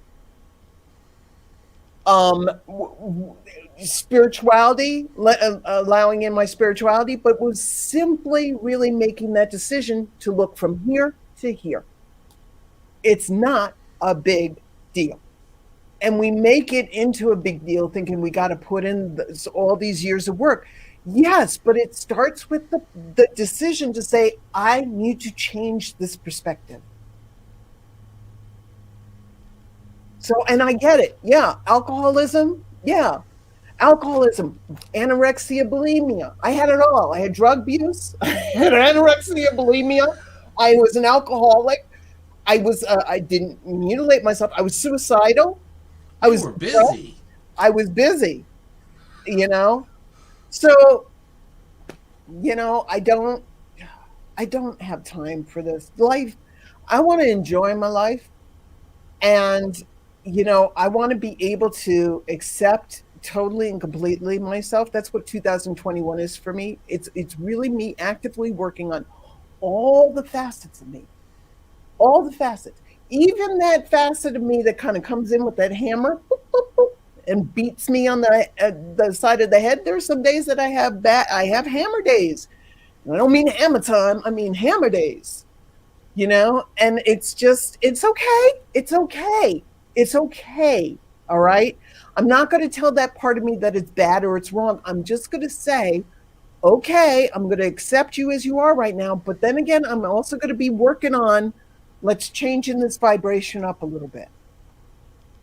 Spirituality, allowing in my spirituality, but was simply really making that decision to look from here to here. It's not a big deal. And we make it into a big deal thinking we got to put in all these years of work. Yes, but it starts with the decision to say, I need to change this perspective. So, and I get it. Yeah. Alcoholism. Yeah. Alcoholism, anorexia, bulimia. I had it all. I had drug abuse. I had anorexia, bulimia. I was an alcoholic. I didn't mutilate myself. I was suicidal. I was busy. I was busy, So, I don't have time for this life. I want to enjoy my life. And, I want to be able to accept totally and completely myself. That's what 2021 is for me. It's really me actively working on all the facets of me. All the facets. Even that facet of me that kind of comes in with that hammer, boop, boop, boop, and beats me on the side of the head. There's some days that I have hammer days. I don't mean hammer time. I mean hammer days. And it's okay. It's okay. It's okay. All right. I'm not going to tell that part of me that it's bad or it's wrong. I'm just going to say, okay, I'm going to accept you as you are right now. But then again, I'm also going to be working on, let's changing this vibration up a little bit.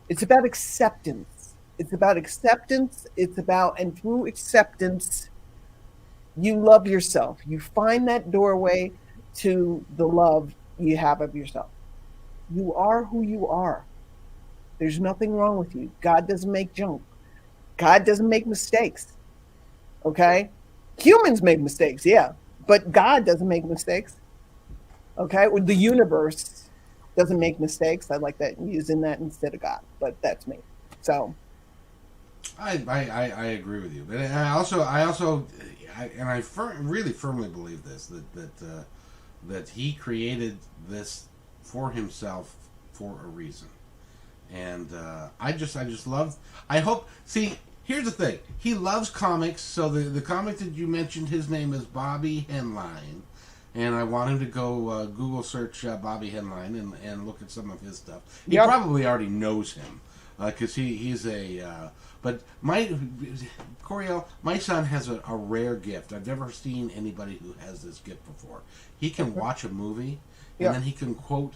It's about acceptance. It's about acceptance. And through acceptance, you love yourself. You find that doorway to the love you have of yourself. You are who you are. There's nothing wrong with you. God doesn't make junk. God doesn't make mistakes. Okay? Humans make mistakes, yeah. But God doesn't make mistakes. Okay? The universe doesn't make mistakes. I like that, using that instead of God. But that's me. So I agree with you, but I really firmly believe this, that he created this for himself for a reason, and I just love. I hope. See, here's the thing. He loves comics, so the comic that you mentioned, his name is Bobby Henline, and I want him to go Google search Bobby Henline and look at some of his stuff. He probably already knows him because he's a. But Coryelle, my son has a rare gift. I've never seen anybody who has this gift before. He can watch a movie and then he can quote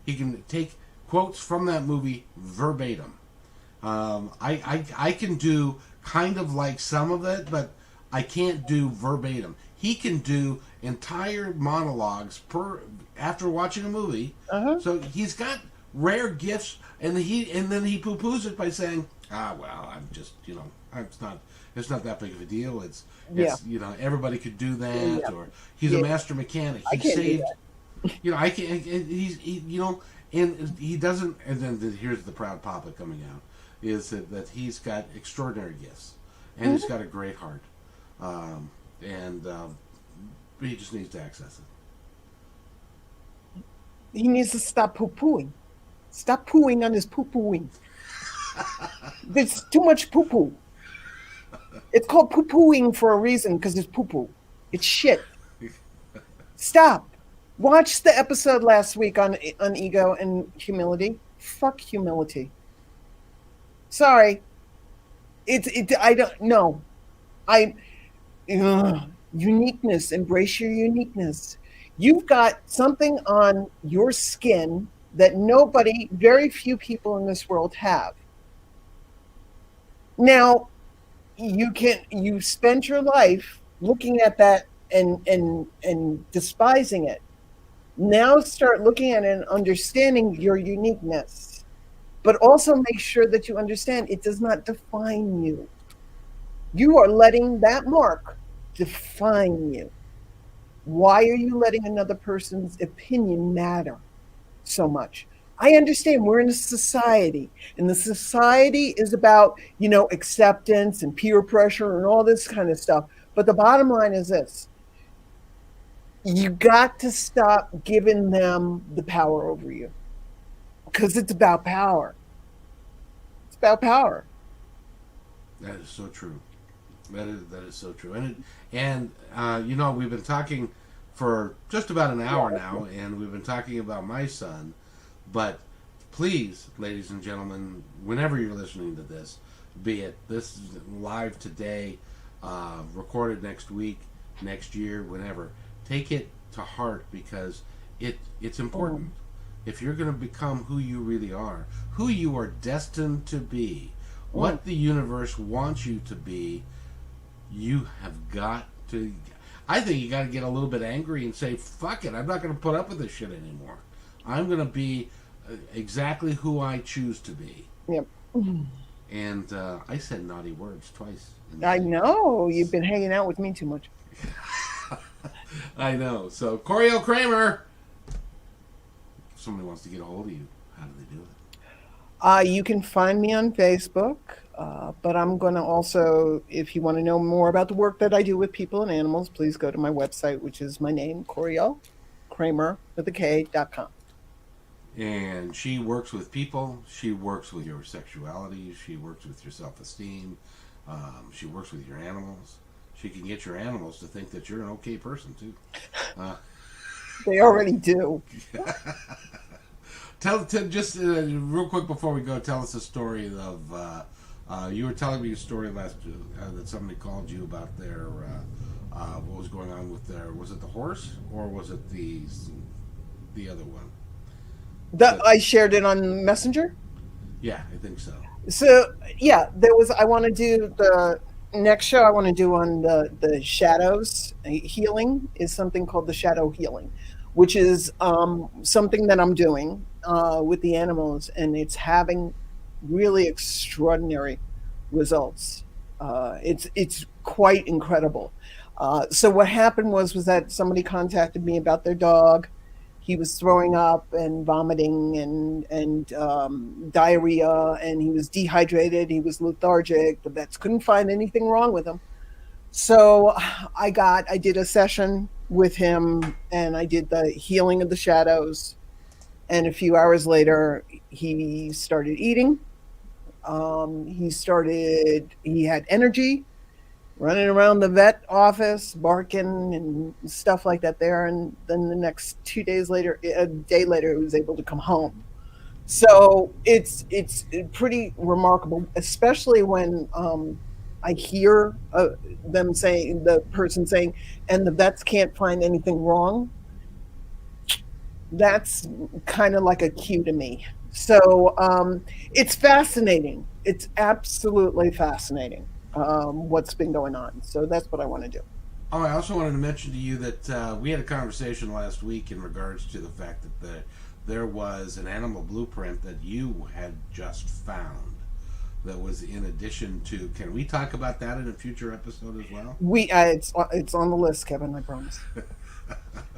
He can take quotes from that movie verbatim. I can do kind of like some of it, but I can't do verbatim. He can do entire monologues after watching a movie. So he's got rare gifts, and then he poo-poos it by saying, well, I'm just, it's not that big of a deal. It's everybody could do that, or he's a master mechanic. He saved, I can't. And he doesn't. And then here's the proud papa coming out, is that he's got extraordinary gifts, and he's got a great heart, and he just needs to access it. He needs to stop poo-pooing. Stop pooing on his poo-pooing. There's too much poo-poo. It's called poo-pooing for a reason, because it's poo-poo. It's shit. Stop. Watch the episode last week on ego and humility. Fuck humility. Sorry. I don't know. Uniqueness. Embrace your uniqueness. You've got something on your skin that very few people in this world have. Now, you spent your life looking at that and despising it. Now start looking at it and understanding your uniqueness, but also make sure that you understand it does not define you. You are letting that mark define you. Why are you letting another person's opinion matter so much? I understand we're in a society, and the society is about, acceptance and peer pressure and all this kind of stuff. But the bottom line is this. You got to stop giving them the power over you, because it's about power. It's about power. That is so true. That is so true. And we've been talking for just about an hour now, and we've been talking about my son. But please, ladies and gentlemen, whenever you're listening to this, be it this is live today, recorded next week, next year, whenever, take it to heart, because it's important. If you're going to become who you really are, who you are destined to be, what the universe wants you to be, you have got to... I think you got to get a little bit angry and say, fuck it, I'm not going to put up with this shit anymore. I'm going to be exactly who I choose to be. Yep. And I said naughty words twice. I know. You've been hanging out with me too much. I know. So, Coryelle Kramer, if somebody wants to get a hold of you, how do they do it? You can find me on Facebook, but I'm going to also, if you want to know more about the work that I do with people and animals, please go to my website, which is my name, Coryelle Kramer with a K.com. And she works with people. She works with your sexuality. She works with your self-esteem. She works with your animals. She can get your animals to think that you're an okay person, too. They already do. Just real quick before we go, tell us a story of... you were telling me a story last that somebody called you about their... what was going on with their... Was it the horse, or was it the other one? I shared it on Messenger? Yeah, I think so. So, yeah, I want to do the next show I want to do on the shadows. Healing is something called the shadow healing, which is something that I'm doing with the animals, and it's having really extraordinary results. It's quite incredible. So what happened was that somebody contacted me about their dog. He was throwing up and vomiting and diarrhea, and he was dehydrated. He was lethargic. The vets couldn't find anything wrong with him. So I did a session with him, and I did the healing of the shadows. And a few hours later, he started eating. He had energy, running around the vet office, barking and stuff like that there. And then the next a day later, he was able to come home. So it's pretty remarkable, especially when I hear the person saying, and the vets can't find anything wrong. That's kind of like a cue to me. So it's fascinating. It's absolutely fascinating what's been going on. So that's what I want to do. Oh, I also wanted to mention to you that we had a conversation last week in regards to the fact that there was an animal blueprint that you had just found that was in addition to. Can we talk about that in a future episode as well? It's on the list, Kevin. I promise.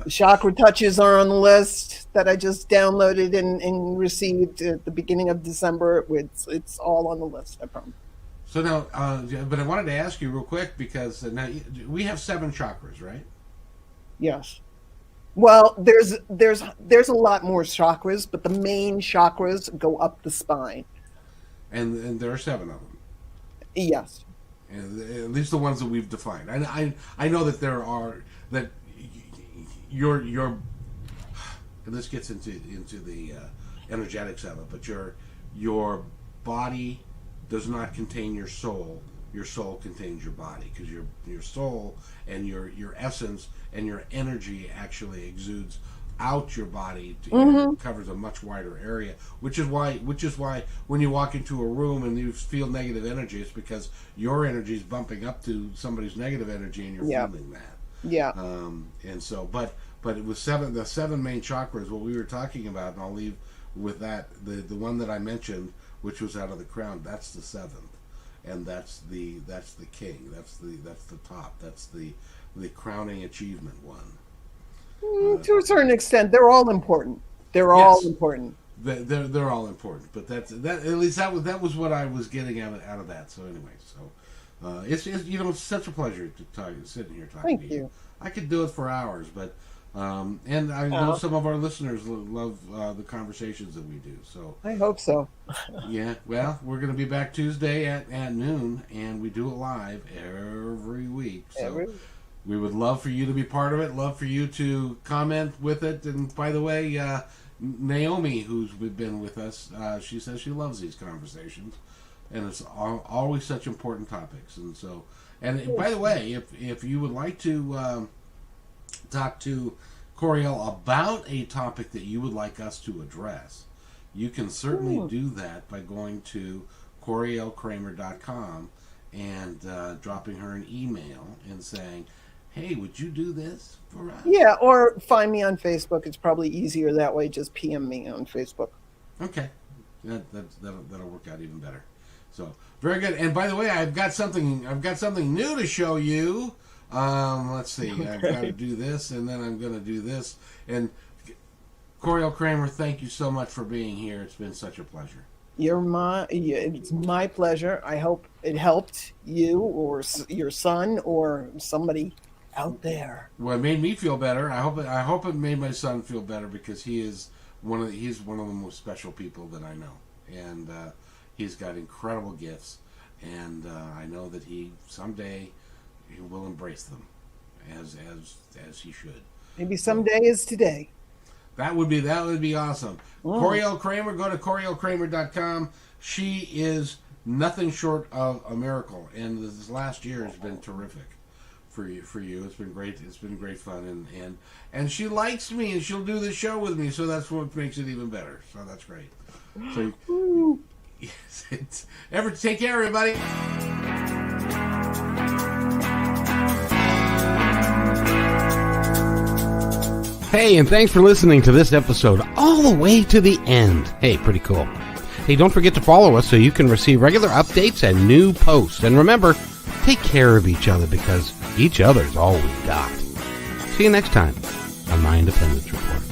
The chakra touches are on the list that I just downloaded and received at the beginning of December. It's all on the list. I promise. So now, but I wanted to ask you real quick because now we have 7 chakras, right? Yes. Well, there's a lot more chakras, but the main chakras go up the spine. And there are 7 of them. Yes. And at least the ones that we've defined. I know that there are that your and this gets into the energetics of it, but your body does not contain your soul. Your soul contains your body, because your soul and your essence and your energy actually exudes out your body to, covers a much wider area, which is why when you walk into a room and you feel negative energy, it's because your energy is bumping up to somebody's negative energy and you're feeling that. Yeah. And so, but it was the 7 main chakras, what we were talking about, and I'll leave with that. The one that I mentioned, which was out of the crown, that's the 7th, and that's the king. That's the top. That's the crowning achievement one. To a certain extent, they're all important. They're all important. They're all important. But that at least that was what I was getting out of that. So anyway, it's it's such a pleasure to sitting here talking to you. Thank you. I could do it for hours, but and I know some of our listeners love the conversations that we do. So I hope so. Yeah, well, we're going to be back Tuesday at noon, and we do it live every week. So we would love for you to be part of it. Love for you to comment with it. And by the way, Naomi, who's been with us, she says she loves these conversations, and it's always such important topics. And so, and by the way, if you would like to talk to Coryelle about a topic that you would like us to address, you can certainly do that by going to CoryelleKramer.com and dropping her an email and saying, hey, would you do this for us? Yeah, or find me on Facebook. It's probably easier that way. Just PM me on Facebook. Okay. That'll work out even better. So, very good. And by the way, I've got something new to show you. Let's see. I've got to do this, and then I'm going to do this. And Coryelle Kramer, thank you so much for being here. It's been such a pleasure. It's my pleasure. I hope it helped you or your son or somebody out there. Well, it made me feel better. I hope it made my son feel better, because he's one of the most special people that I know, and he's got incredible gifts, and I know that someday he will embrace them as he should. Maybe someday is today. That would be awesome. Coryelle Kramer, go to CoryelleKramer.com. She is nothing short of a miracle, and this last year has been terrific for you. It's been great. It's been great fun, and she likes me, and she'll do the show with me, so that's what makes it even better. So that's great. So take care, everybody. Hey, and thanks for listening to this episode all the way to the end. Hey, pretty cool. Hey, don't forget to follow us so you can receive regular updates and new posts. And remember, take care of each other, because each other's all we've got. See you next time on My Independence Report.